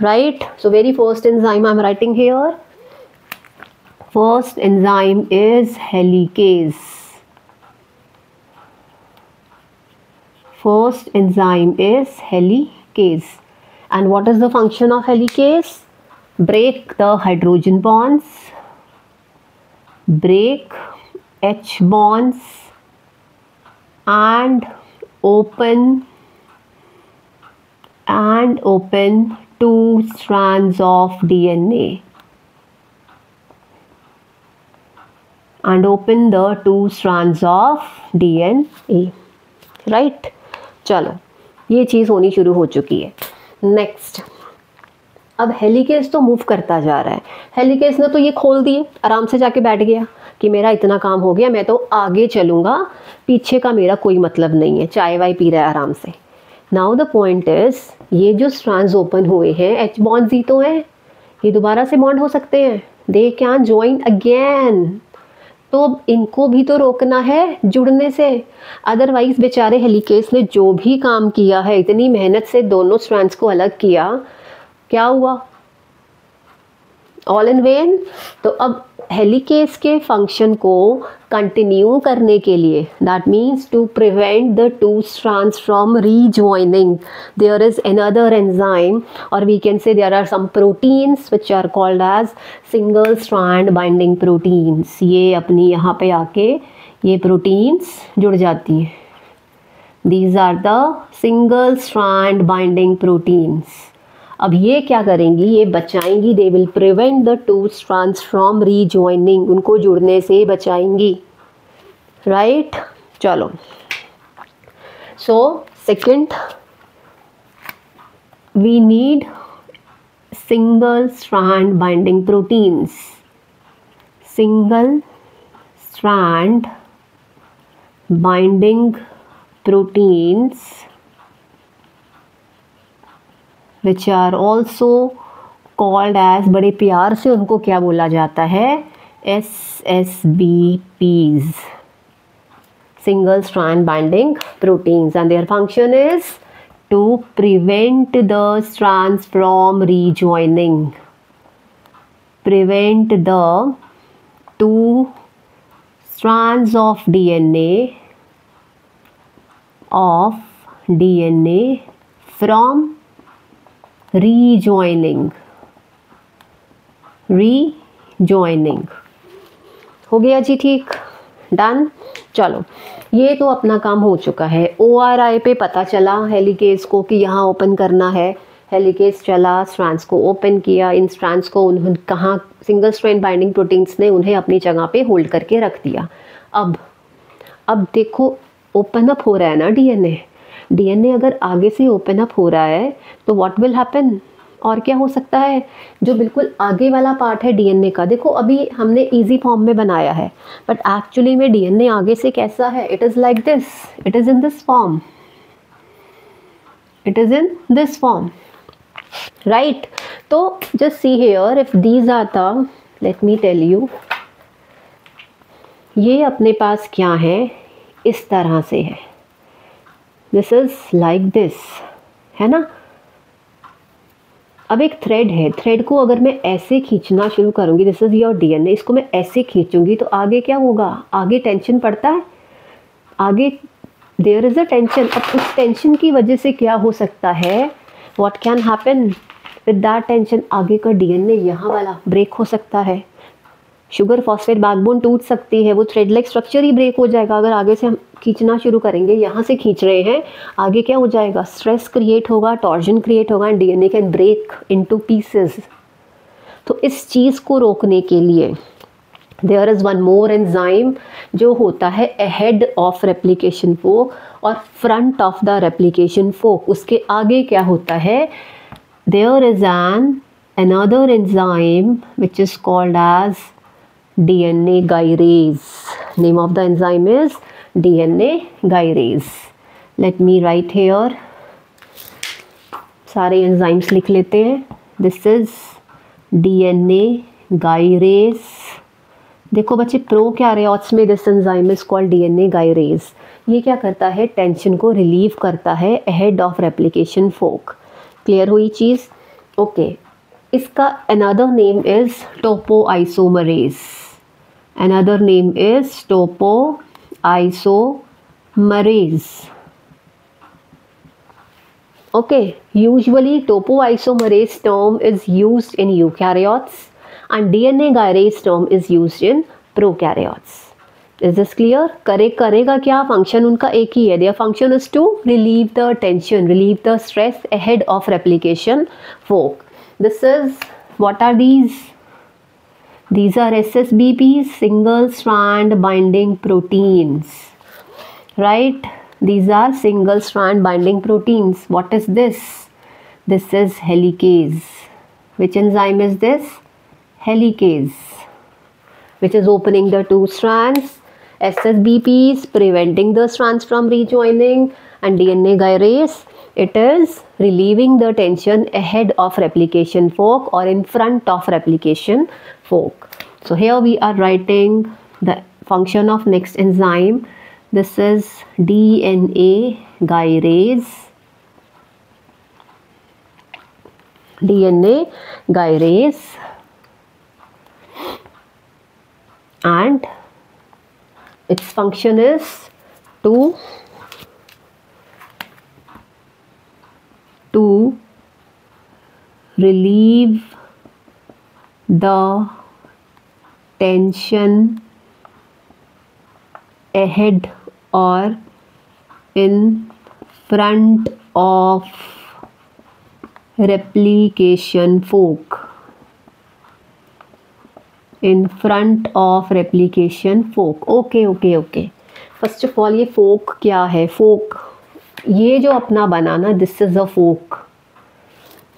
right? So very first enzyme I'm writing here, first enzyme is helicase। First enzyme is helicase, and what is the function of helicase? Break the hydrogen bonds, break H bonds and open 2 strands of DNA, and open the 2 strands of DNA, right? चलो ये चीज़ होनी शुरू हो चुकी है। Next, अब helicase तो move करता जा रहा है। हेलिकेस ने तो ये खोल दिए, आराम से जाके बैठ गया कि मेरा इतना काम हो गया, मैं तो आगे चलूँगा, पीछे का मेरा कोई मतलब नहीं है, चाय वाय पी रहा है आराम से। नाउ द पॉइंट इज, ये जो स्ट्रैंड्स ओपन हुए हैं, एच बॉन्ड्स ही तो हैं, ये दोबारा से बॉन्ड हो सकते हैं, दे कैन ज्वाइन अगेन। तो इनको भी तो रोकना है जुड़ने से, अदरवाइज बेचारे हेलिकेस ने जो भी काम किया है, इतनी मेहनत से दोनों स्ट्रैंड्स को अलग किया, क्या हुआ? All in when. तो अब हेलिकेस के फंक्शन को कंटिन्यू करने के लिए, that means to prevent the 2 strands from rejoining, there is another enzyme, और we can say there are some proteins which are called as single strand binding proteins. ये अपनी यहाँ पे आके ये प्रोटीन्स जुड़ जाती हैं, these are the single strand binding proteins. अब ये क्या करेंगी? ये बचाएंगी, they will prevent the 2 strands from rejoining, उनको जुड़ने से बचाएंगी, राइट? चलो, so second, we need single strand binding proteins, single strand binding proteins which are also called as, बड़े प्यार से उनको क्या बोला जाता है? SSBPs, single strand binding proteins, and their function is to prevent the strands from rejoining, prevent the 2 strands of DNA from rejoining हो गया जी, ठीक, डन। चलो, ये तो अपना काम हो चुका है। ORI पे पता चला हेलिकेस को कि यहाँ ओपन करना है, हेलिकेस चला, स्ट्रैंड्स को ओपन किया, इन स्ट्रैंड्स को उन्होंने कहाँ, सिंगल स्ट्रैंड बाइंडिंग प्रोटीन्स ने उन्हें अपनी जगह पे होल्ड करके रख दिया। अब देखो ओपन अप हो रहा है ना डीएनए अगर आगे से ओपन अप हो रहा है तो व्हाट विल हैपन? और क्या हो सकता है? जो बिल्कुल आगे वाला पार्ट है डीएनए का, देखो अभी हमने इजी फॉर्म में बनाया है, बट एक्चुअली में डीएनए आगे से कैसा है? It is like this, it is in this form, it is in this form, right? तो just see here, if these are the, let me tell you, ये अपने पास क्या है? इस तरह से है, दिस इज लाइक दिस, है ना? अब एक थ्रेड है, थ्रेड को अगर मैं ऐसे खींचना शुरू करूँगी, दिस इज़ योर डीएनए, इसको मैं ऐसे खींचूंगी तो आगे क्या होगा, आगे टेंशन पड़ता है, आगे देयर इज़ अ टेंशन। अब उस टेंशन की वजह से क्या हो सकता है, what can happen with that tension, आगे का डीएनए यहाँ वाला ब्रेक हो सकता है, शुगर फॉस्फेट बैकबोन टूट सकती है, वो थ्रेड लाइक स्ट्रक्चर ही ब्रेक हो जाएगा अगर आगे से हम खींचना शुरू करेंगे। यहाँ से खींच रहे हैं, आगे क्या हो जाएगा, स्ट्रेस क्रिएट होगा, टॉर्जन क्रिएट होगा and DNA can break into pieces. तो इस चीज़ को रोकने के लिए there is one more enzyme जो होता है अहेड ऑफ रेप्लिकेशन फोक और front of the replication fork. उसके आगे क्या होता है, there is an another enzyme which is called as DNA gyrase. Name of the enzyme is DNA gyrase. Let me write here. सारे enzymes लिख लेते हैं. This is DNA gyrase. देखो बच्चे प्रोकैरियोट्स में this enzyme is called DNA gyrase. ये क्या करता है, टेंशन को रिलीव करता है ahead of replication fork. Clear हुई चीज़? ओके, इसका another name is topoisomerase. Another name is topoisomerase. Okay, usually topoisomerase term is used in eukaryotes and DNA gyrase term is used in prokaryotes. Is this clear? करेगा क्या, function उनका एक ही है. Their function is to relieve the tension, relieve the stress ahead of replication fork. This is, what are these? These are SSBPs, single strand binding proteins, right? These are single strand binding proteins. What is this? This is helicase. Which enzyme is this? Helicase, which is opening the two strands. SSBPs preventing the strands from rejoining, and DNA gyrase, it is relieving the tension ahead of replication fork or in front of replication fork. So here we are writing the function of next enzyme. This is DNA gyrase. DNA gyrase. And its function is to relieve the tension ahead or in front of replication fork. In front of replication fork. Okay. First of all ये फोक क्या है? फोक, ये जो अपना बनाना, this is a फोक,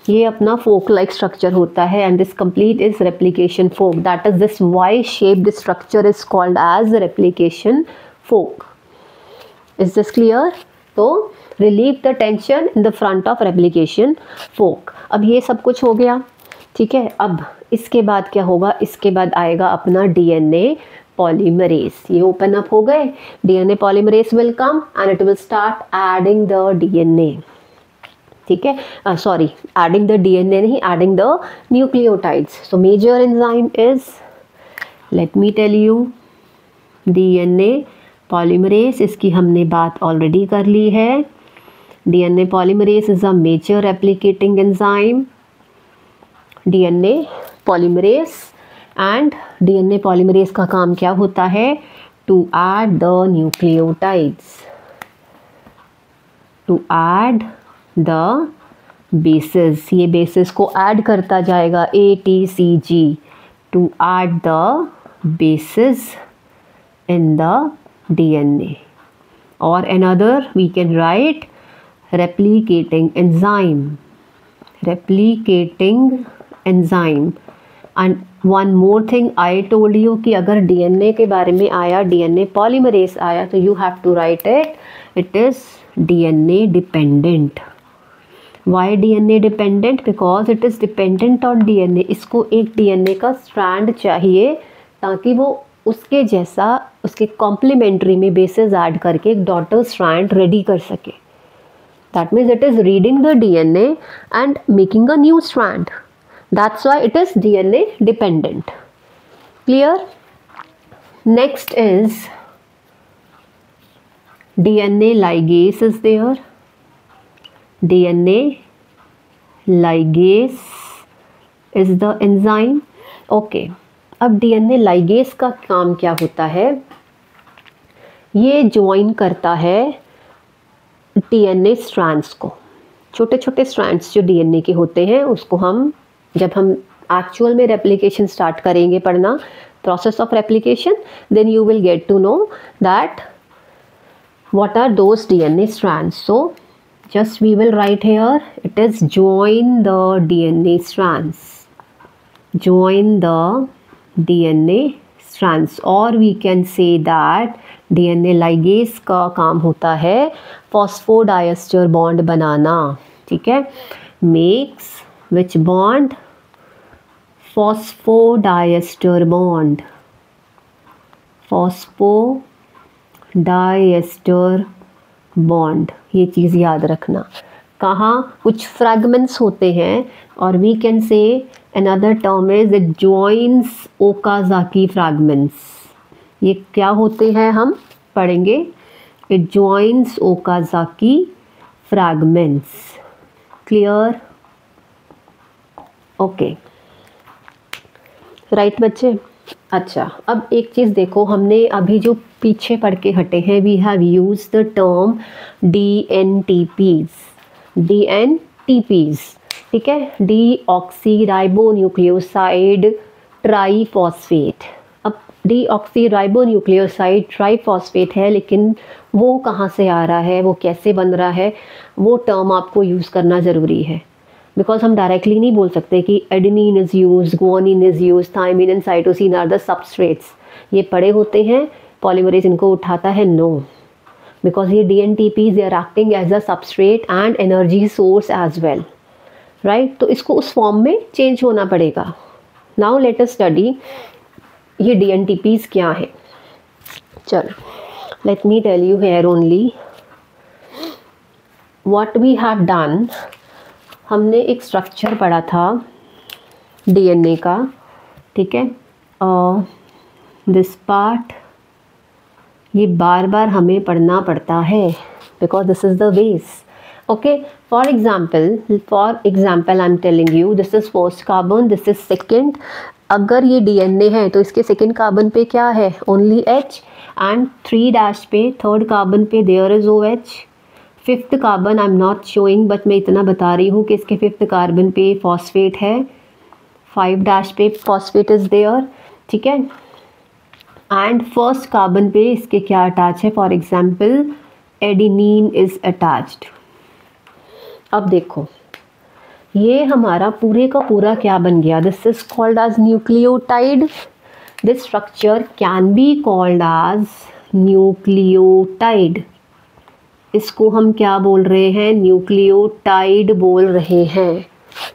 ये अपना फोक like structure होता है and this complete is replication fork. That is this Y shaped structure is called as replication fork. Is this clear? तो relieve the tension in the front of replication fork. अब ये सब कुछ हो गया, ठीक है. अब इसके बाद क्या होगा, इसके बाद आएगा अपना डीएनए पॉलीमरेज. ये ओपन अप हो गए, DNA polymerase will come and it will start adding the DNA. ठीक है, सॉरी, एडिंग द डीएनए नहीं, adding the nucleotides. So major enzyme is, let me tell you, DNA polymerase. इसकी हमने बात already कर ली है. DNA polymerase is a major replicating enzyme. DNA polymerase, and DNA polymerase का काम क्या होता है? To add the nucleotides, to add the bases. ये बेसिस को ऐड करता जाएगा, ATCG, to add the bases in the DNA. और another we can write replicating enzyme. And one more thing I told you कि अगर DNA के बारे में आया, DNA polymerase आया, तो you have to write it is DNA dependent. Why DNA dependent? Because it is dependent on DNA. इसको एक DNA का strand चाहिए ताकि वो उसके जैसा, उसके कॉम्प्लीमेंट्री में बेसिस ऐड करके एक डॉटर स्ट्रैंड रेडी कर सके. That means it is reading the DNA and making a new strand. That's why it is DNA dependent. Clear? Next is DNA ligase is there. DNA ligase is the enzyme. Okay. अब DNA ligase का काम क्या होता है? ये join करता है DNA strands को. छोटे छोटे स्ट्रैंड्स जो DNA के होते हैं उसको हम जब हम एक्चुअल में रेप्लिकेशन स्टार्ट करेंगे पढ़ना, process of replication, then you will get to know that what are those DNA strands. So just we will write here, it is join the DNA strands, join the DNA strands, or we can say that DNA ligase का काम होता है phosphodiester bond बनाना. ठीक है, makes which bond? Phosphodiester bond, diester bond. ये चीज़ याद रखना. कहाँ कुछ फ्रैगमेंट्स होते हैं और we can say another term is it joins Okazaki fragments. ये क्या होते हैं हम पढ़ेंगे. It joins Okazaki fragments. Clear? Okay, right बच्चे. अच्छा, अब एक चीज़ देखो, हमने अभी जो पीछे पढ़ के हटे हैं, we have use the term DNTPs. ठीक है, डीऑक्सी राइबो न्यूक्लियोसाइड ट्राईफॉस्फेट. अब डीऑक्सी राइबो न्यूक्लियोसाइड ट्राईफॉस्फेट है, लेकिन वो कहाँ से आ रहा है, वो कैसे बन रहा है, वो टर्म आपको यूज़ करना ज़रूरी है. बिकॉज हम डायरेक्टली नहीं बोल सकते कि adenine is use, guanine is use, thymine and cytosine are the substrates. ये पड़े होते हैं, पॉलीमरेज इनको उठाता है. नो, बिकॉज ये DNTPs they are acting as a substrate and energy source as well. Right, तो इसको उस फॉर्म में चेंज होना पड़ेगा. नाउ लेट अस स्टडी ये DNTPs क्या है. चलो, let me tell you here only what we have done. हमने एक स्ट्रक्चर पढ़ा था DNA का. ठीक है, दिस पार्ट ये बार बार हमें पढ़ना पड़ता है because this is the base. Okay, for example I am telling you this is first carbon, this is second. अगर ये DNA है तो इसके सेकेंड कार्बन पे क्या है? Only H. एंड 3' पे थर्ड कार्बन पे there is OH. Fifth carbon I am not showing, but मैं इतना बता रही हूँ कि इसके फिफ्थ कार्बन पे फॉस्फेट है. 5' पे फॉस्फेट इज़ देयर. ठीक है, एंड फर्स्ट कार्बन पे इसके क्या अटैच है? For example adenine is attached. अब देखो, ये हमारा पूरे का पूरा क्या बन गया? This is called as nucleotide. This structure can be called as nucleotide. इसको हम क्या बोल रहे हैं? न्यूक्लियोटाइड बोल रहे हैं.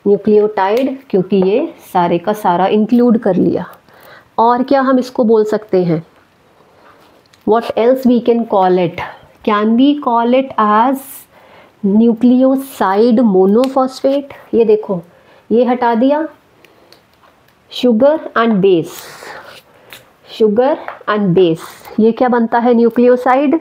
न्यूक्लियोटाइड क्योंकि ये सारे का सारा इंक्लूड कर लिया. और क्या हम इसको बोल सकते हैं? What else we can call it? Can we call it as nucleoside monophosphate. ये देखो, ये हटा दिया, sugar and base, sugar and base, ये क्या बनता है? Nucleoside.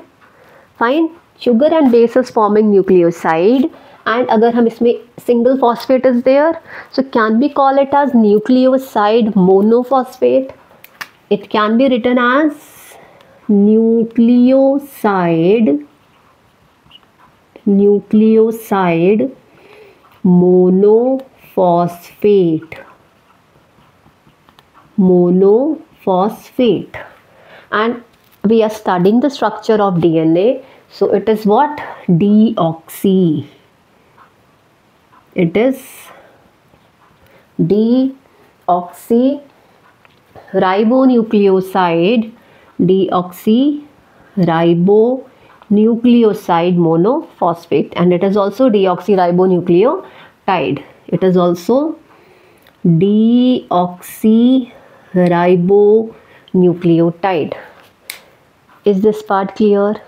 Fine, sugar and base is forming nucleoside, and अगर हम इसमें single phosphate is there, so can we call it as nucleoside monophosphate? It can be written as nucleoside monophosphate. And we are studying the structure of DNA. So it is what? Deoxy. It is deoxyribonucleoside, deoxyribonucleoside monophosphate, and it is also deoxyribonucleotide. It is also deoxyribonucleotide. Is this part clear?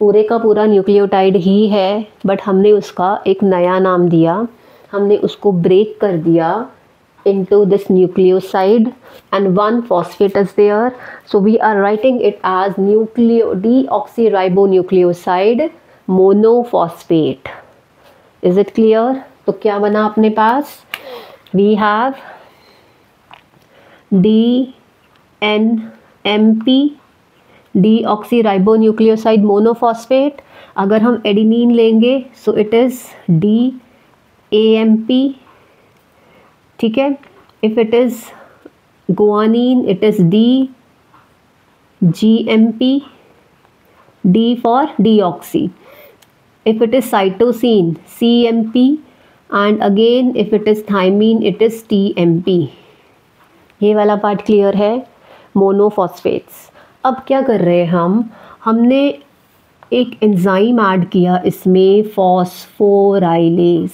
पूरे का पूरा nucleotide ही है, but हमने उसका एक नया नाम दिया, हमने उसको ब्रेक कर दिया into this nucleoside and one phosphate is there, so we are writing it as deoxyribonucleoside monophosphate. Is it clear? तो क्या बना अपने पास? We have DNMP deoxyribonucleoside monophosphate. अगर हम एडिनिन लेंगे so it is DAMP, ठीक है. If it is guanine it is DGMP, D for deoxy. If it is cytosine CMP, and again if it is thymine it is TMP. ये वाला part clear है. मोनोफॉस्फेट्स. अब क्या कर रहे हैं हमने एक एंजाइम ऐड किया इसमें, फॉस्फोराइलेस.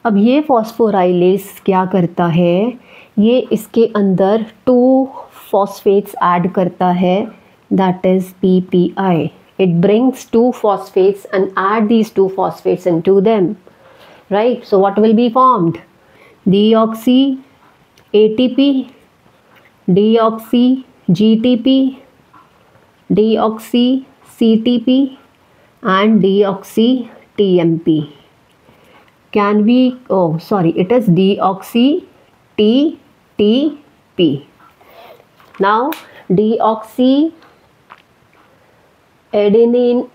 अब ये फॉस्फोराइलेस क्या करता है, ये इसके अंदर 2 फॉस्फेट्स ऐड करता है, that is PPI. It brings 2 phosphates and add these 2 phosphates into them, right? So what will be formed? Deoxy ATP, deoxy GTP, deoxy CTP and deoxy TMP. Can we, oh sorry, it is deoxy TTP. Now deoxy adenosine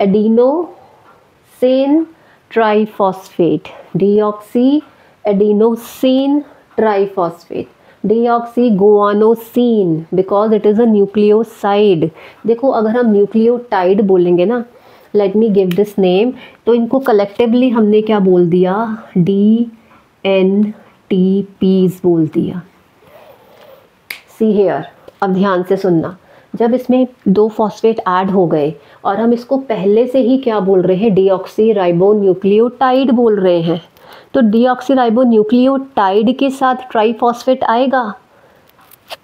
triphosphate, deoxy adenosine triphosphate, deoxyguanosine because it is a nucleoside. देखो अगर हम nucleotide बोलेंगे ना, let me give this name, तो इनको collectively हमने क्या बोल दिया, DNTPs बोल दिया. सी हेयर, अब ध्यान से सुनना. जब इसमें 2 फॉस्फेट ऐड हो गए और हम इसको पहले से ही क्या बोल रहे हैं, डीऑक्सीराइबोन्यूक्लियोटाइड बोल रहे हैं, तो डीऑक्सीराइबोन्यूक्लियोटाइड के साथ ट्राइफॉस्फेट आएगा.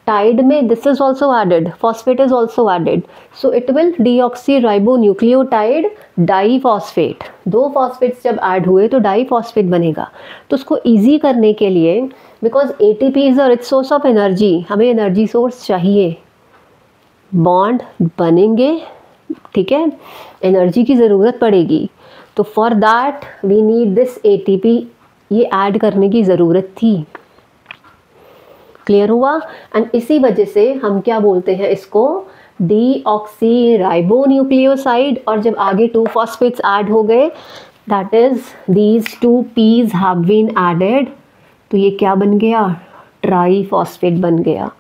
टाइड में this is also added, phosphate is also added, so it will deoxyribonucleotide diphosphate. 2 phosphates जब ऐड हुए तो डाईफॉस्फेट बनेगा. तो उसको ईजी करने के लिए, because ATP is a rich source of energy, हमें एनर्जी सोर्स चाहिए, बॉन्ड बनेंगे, ठीक है, एनर्जी की ज़रूरत पड़ेगी, तो for that we need this ATP. ये ऐड करने की ज़रूरत थी. क्लियर हुआ? एंड इसी वजह से हम क्या बोलते हैं इसको, डीऑक्सीराइबोन्यूक्लियोसाइड. और जब आगे 2 फॉस्फेट्स ऐड हो गए, that is these 2 P's have been added, तो ये क्या बन गया, ट्राईफॉस्फेट बन गया.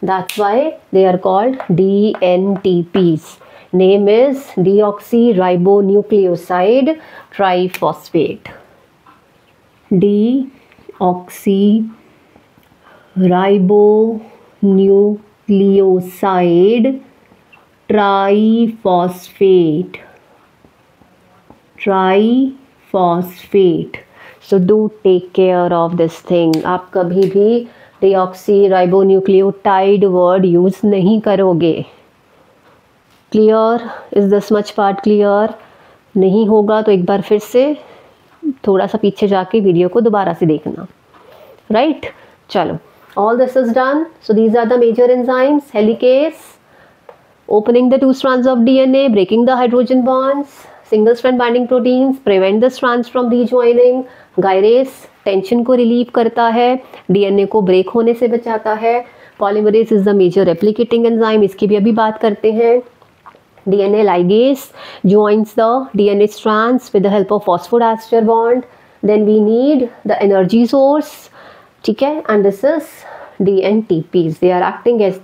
That's why they are called DNTPs. Name is deoxyribonucleoside triphosphate. Deoxyribonucleoside triphosphate. So do take care of this thing. आप कभी भी डीऑक्सीराइबोन्यूक्लियोटाइड वर्ड यूज़ नहीं करोगे. Clear? Is this much part clear? नहीं होगा तो एक बार फिर से थोड़ा सा पीछे जाके वीडियो को दोबारा से देखना. राइट? चलो, all this is done. So these are the major enzymes. Helicase, opening the 2 strands of DNA, breaking the hydrogen bonds. Single strand binding proteins prevent the strands from rejoining. Gyrase tension को relieve करता है, DNA को break होने से बचाता है. Polymerase is the major replicating enzyme, इसकी भी अभी बात करते हैं. DNA ligase joins the DNA strands with the help of phosphodiester bond. Then we need the energy source, ठीक है, and this is DNTPs. They are acting as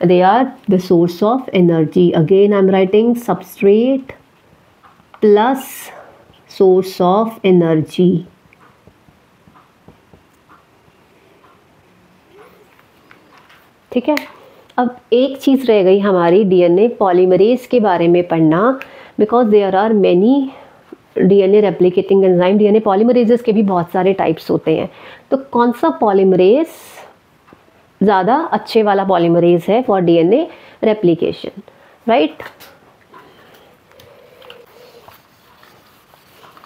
they are the source of energy. Again I'm writing substrate plus source of energy. ठीक है. अब एक चीज़ रह गई हमारी DNA polymerase के बारे में पढ़ना, because there are many DNA replicating enzyme. DNA polymerases के भी बहुत सारे टाइप्स होते हैं. तो कौन सा पॉलीमरेज ज़्यादा अच्छे वाला पॉलीमरेज है for DNA replication, right.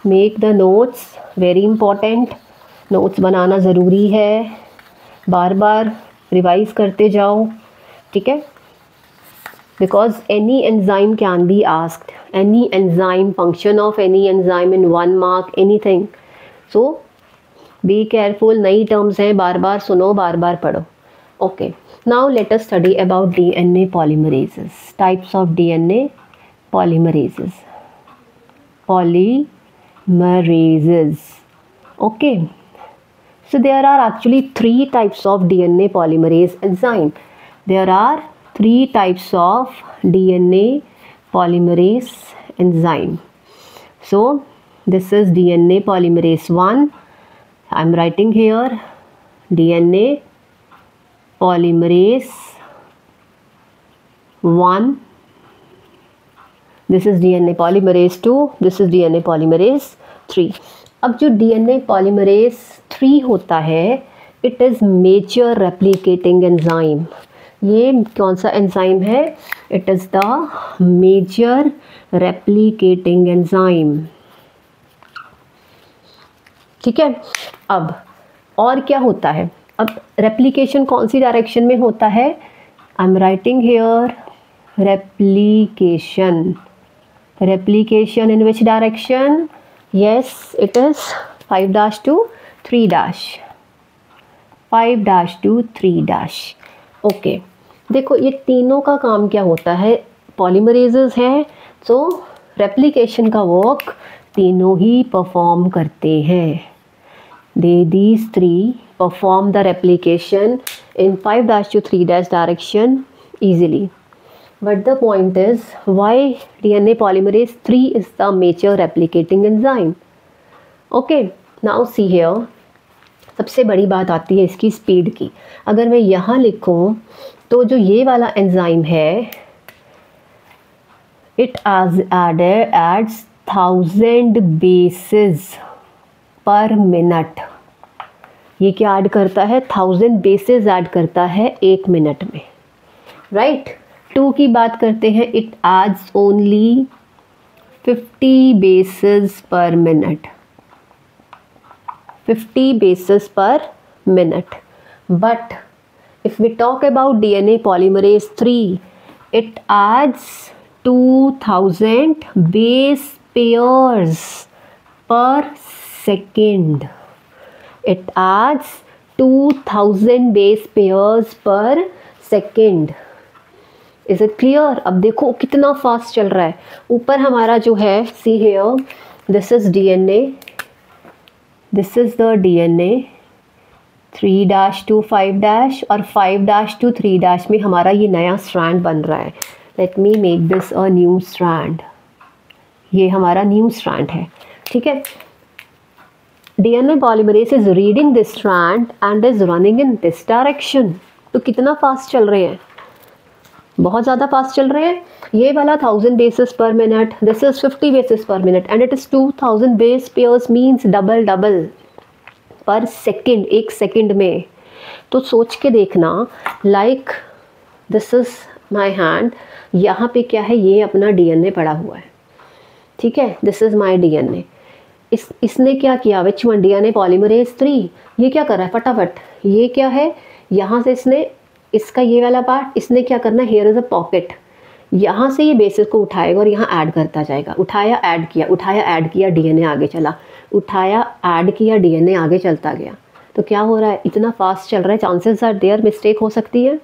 Make the notes, very important, notes बनाना ज़रूरी है, बार बार रिवाइज करते जाओ, ठीक है। Because any enzyme can be asked, any enzyme, function of any enzyme in 1 mark, anything, so be careful. नई टर्म्स हैं, बार बार सुनो, बार बार पढ़ो। Okay, now let us study about DNA polymerases, types of DNA polymerases, polymerases. Okay, so there are actually 3 types of DNA polymerase enzyme. There are 3 types of DNA polymerase enzyme. So this is DNA polymerase 1. I am writing here DNA polymerase 1. This is DNA polymerase 2, this is DNA polymerase 3। अब जो DNA polymerase 3 होता है, it is major replicating enzyme. ये कौन सा enzyme है? It is the major replicating enzyme, ठीक है। अब और क्या होता है? अब रेप्लिकेशन कौन सी डायरेक्शन में होता है? आई am writing here replication. Replication in which direction? Yes, it is 5' to 3'. 5' to 3'. Okay, देखो ये तीनों का काम क्या होता है? पॉलीमरेजेस हैं, सो रेप्लिकेशन का वर्क तीनों ही परफॉर्म करते हैं। These 3 perform the replication in 5' to 3' direction easily. But the point is, why DNA polymerase 3 is the major replicating enzyme? Okay, now see here. सबसे बड़ी बात आती है इसकी स्पीड की। अगर मैं यहाँ लिखूँ तो जो ये वाला एंजाइम है, it adds 1000 bases per minute. ये क्या ऐड करता है? 1000 बेसेस ऐड करता है 1 मिनट में, राइट। 2 की बात करते हैं, it adds only 50 bases per minute, 50 bases per minute. But if we talk about DNA polymerase 3, it adds 2000 base pairs per second. It adds 2000 base pairs per second. Is it clear? अब देखो कितना fast चल रहा है। ऊपर हमारा जो है, see here, this is DNA, this is the DNA 3' to 5' और 5' to 3' में हमारा ये नया स्ट्रैंड बन रहा है। Let me make this a new strand. ये हमारा न्यू स्ट्रैंड है, ठीक है। DNA polymerase is reading this strand and is running in this direction. तो कितना फास्ट चल रहे हैं? बहुत ज़्यादा फास्ट चल रहे हैं। ये वाला 1000 बेसिस पर मिनट, दिस इज 50 बेसिस पर minute and it is 2000 base pairs, means double पर सेकेंड, 1 सेकेंड में। तो सोच के देखना, like this is my hand, यहाँ पे क्या है? ये अपना डीएनए पड़ा हुआ है, ठीक है। This is my DNA. इसने क्या किया? Which one? DNA polymerase 3। ये क्या कर रहा है? फटाफट, ये क्या है? यहाँ से इसने, इसका ये वाला पार्ट, इसने क्या करना है? Here is a pocket. यहाँ से ये बेसिस को उठाएगा और यहाँ ऐड करता जाएगा। उठाया, ऐड किया, उठाया, ऐड किया, डीएनए आगे चला, उठाया, ऐड किया, डीएनए आगे चलता गया। तो क्या हो रहा है? इतना फास्ट चल रहा है, चांसेस आर देयर मिस्टेक हो सकती है।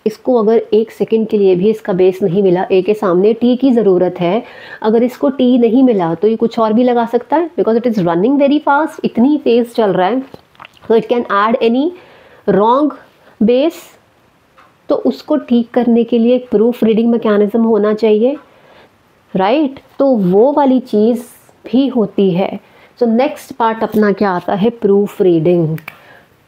इसको अगर 1 सेकेंड के लिए भी इसका बेस नहीं मिला, ए के सामने टी की ज़रूरत है, अगर इसको टी नहीं मिला तो ये कुछ और भी लगा सकता है, because it is running very fast, इतनी तेज़ चल रहा है। So it can add any wrong base. तो उसको ठीक करने के लिए एक प्रूफ रीडिंग मैकेनिज्म होना चाहिए, राइट। तो वो वाली चीज़ भी होती है। सो नेक्स्ट पार्ट अपना क्या आता है? प्रूफ रीडिंग,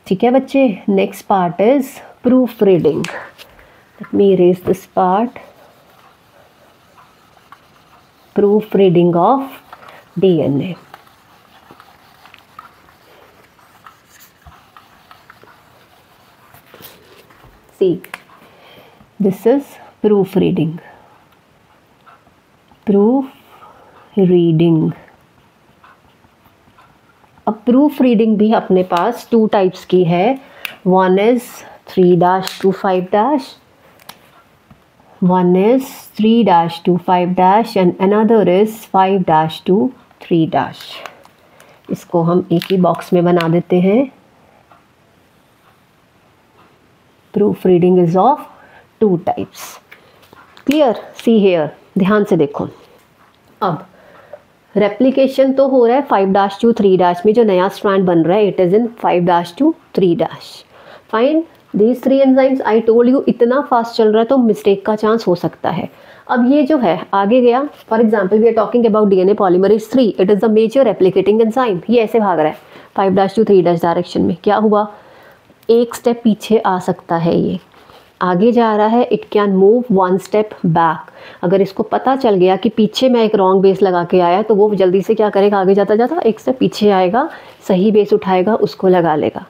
ठीक है बच्चे। Next part is proof reading. Let me erase this part. Proof reading of DNA. See, this is proofreading. Proofreading. अब प्रूफ रीडिंग भी अपने पास 2 टाइप्स की है. One is 3- to 5-. One is 3- to 5- and another is 5- to 3-. इसको हम एक ही box में बना देते हैं. Proof reading is of 2 types. Clear? See here, ध्यान से देखो. अब रेप्लिकेशन तो हो रहा है 5- to 3- में. जो नया स्ट्रैंड बन रहा है it is in 5- to 3-. Fine. These 3 enzymes I told you इतना फास्ट चल रहा है तो मिस्टेक का चांस हो सकता है. अब ये जो है आगे गया. For example we are talking about DNA polymerase 3. It is the major replicating enzyme. ये ऐसे भाग रहा है 5- to 3- डायरेक्शन में. क्या हुआ? एक स्टेप पीछे आ सकता है. ये आगे जा रहा है. It can move 1 step back. अगर इसको पता चल गया कि पीछे मैं एक रॉन्ग बेस लगा के आया तो वो जल्दी से क्या करेगा? आगे जाता जाता एक स्टेप पीछे आएगा, सही बेस उठाएगा, उसको लगा लेगा.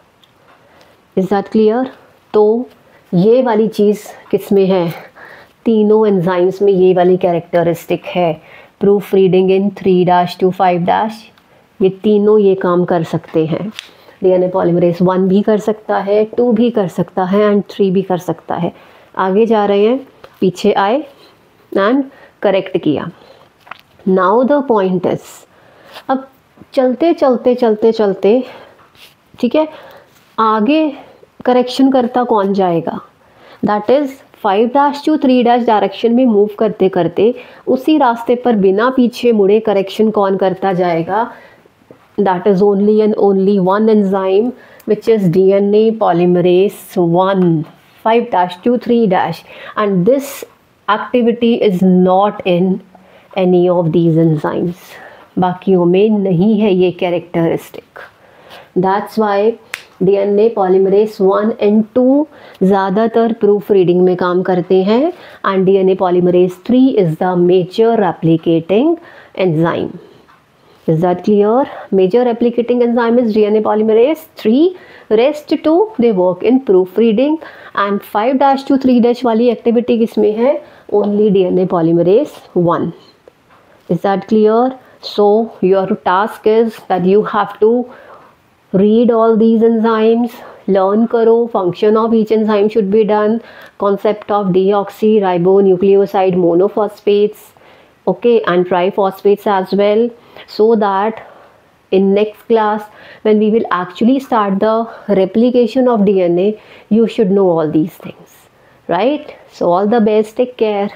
Is that clear? तो ये वाली चीज़ किस में है? तीनों एंजाइम्स में ये वाली कैरेक्टरिस्टिक है. Proof reading in 3- to 5-. ये तीनों ये काम कर सकते हैं. DNA पॉलीमरेज 1 भी कर सकता है, 2 भी कर सकता है एंड 3 भी कर सकता है. आगे जा रहे हैं, पीछे आए एंड करेक्ट किया. नाउ द पॉइंट इज, अब चलते चलते चलते चलते ठीक है, आगे करेक्शन करता कौन जाएगा? दैट इज़ 5- to 3- डायरेक्शन में मूव करते करते उसी रास्ते पर बिना पीछे मुड़े करेक्शन कौन करता जाएगा? That is only one enzyme, which is DNA polymerase 1, 5- to 3-. and this activity is not in any of these enzymes. बाकियों में नहीं है ये characteristic. That's why DNA polymerase 1 and 2 ज़्यादातर प्रूफ रीडिंग में काम करते हैं and DNA polymerase 3 is the major replicating enzyme. Is that clear? Major replicating enzyme is DNA polymerase 3. Rest 2 they work in proofreading and 5- to 3- वाली activity किसमें है? Only DNA polymerase 1. Is that clear? So your task is that you have to read all these enzymes, learn करो, function of each enzyme should be done, concept of deoxyribonucleoside monophosphates, okay, and triphosphates as well, so that in next class when we will actually start the replication of DNA you should know all these things, right? So all the best, take care.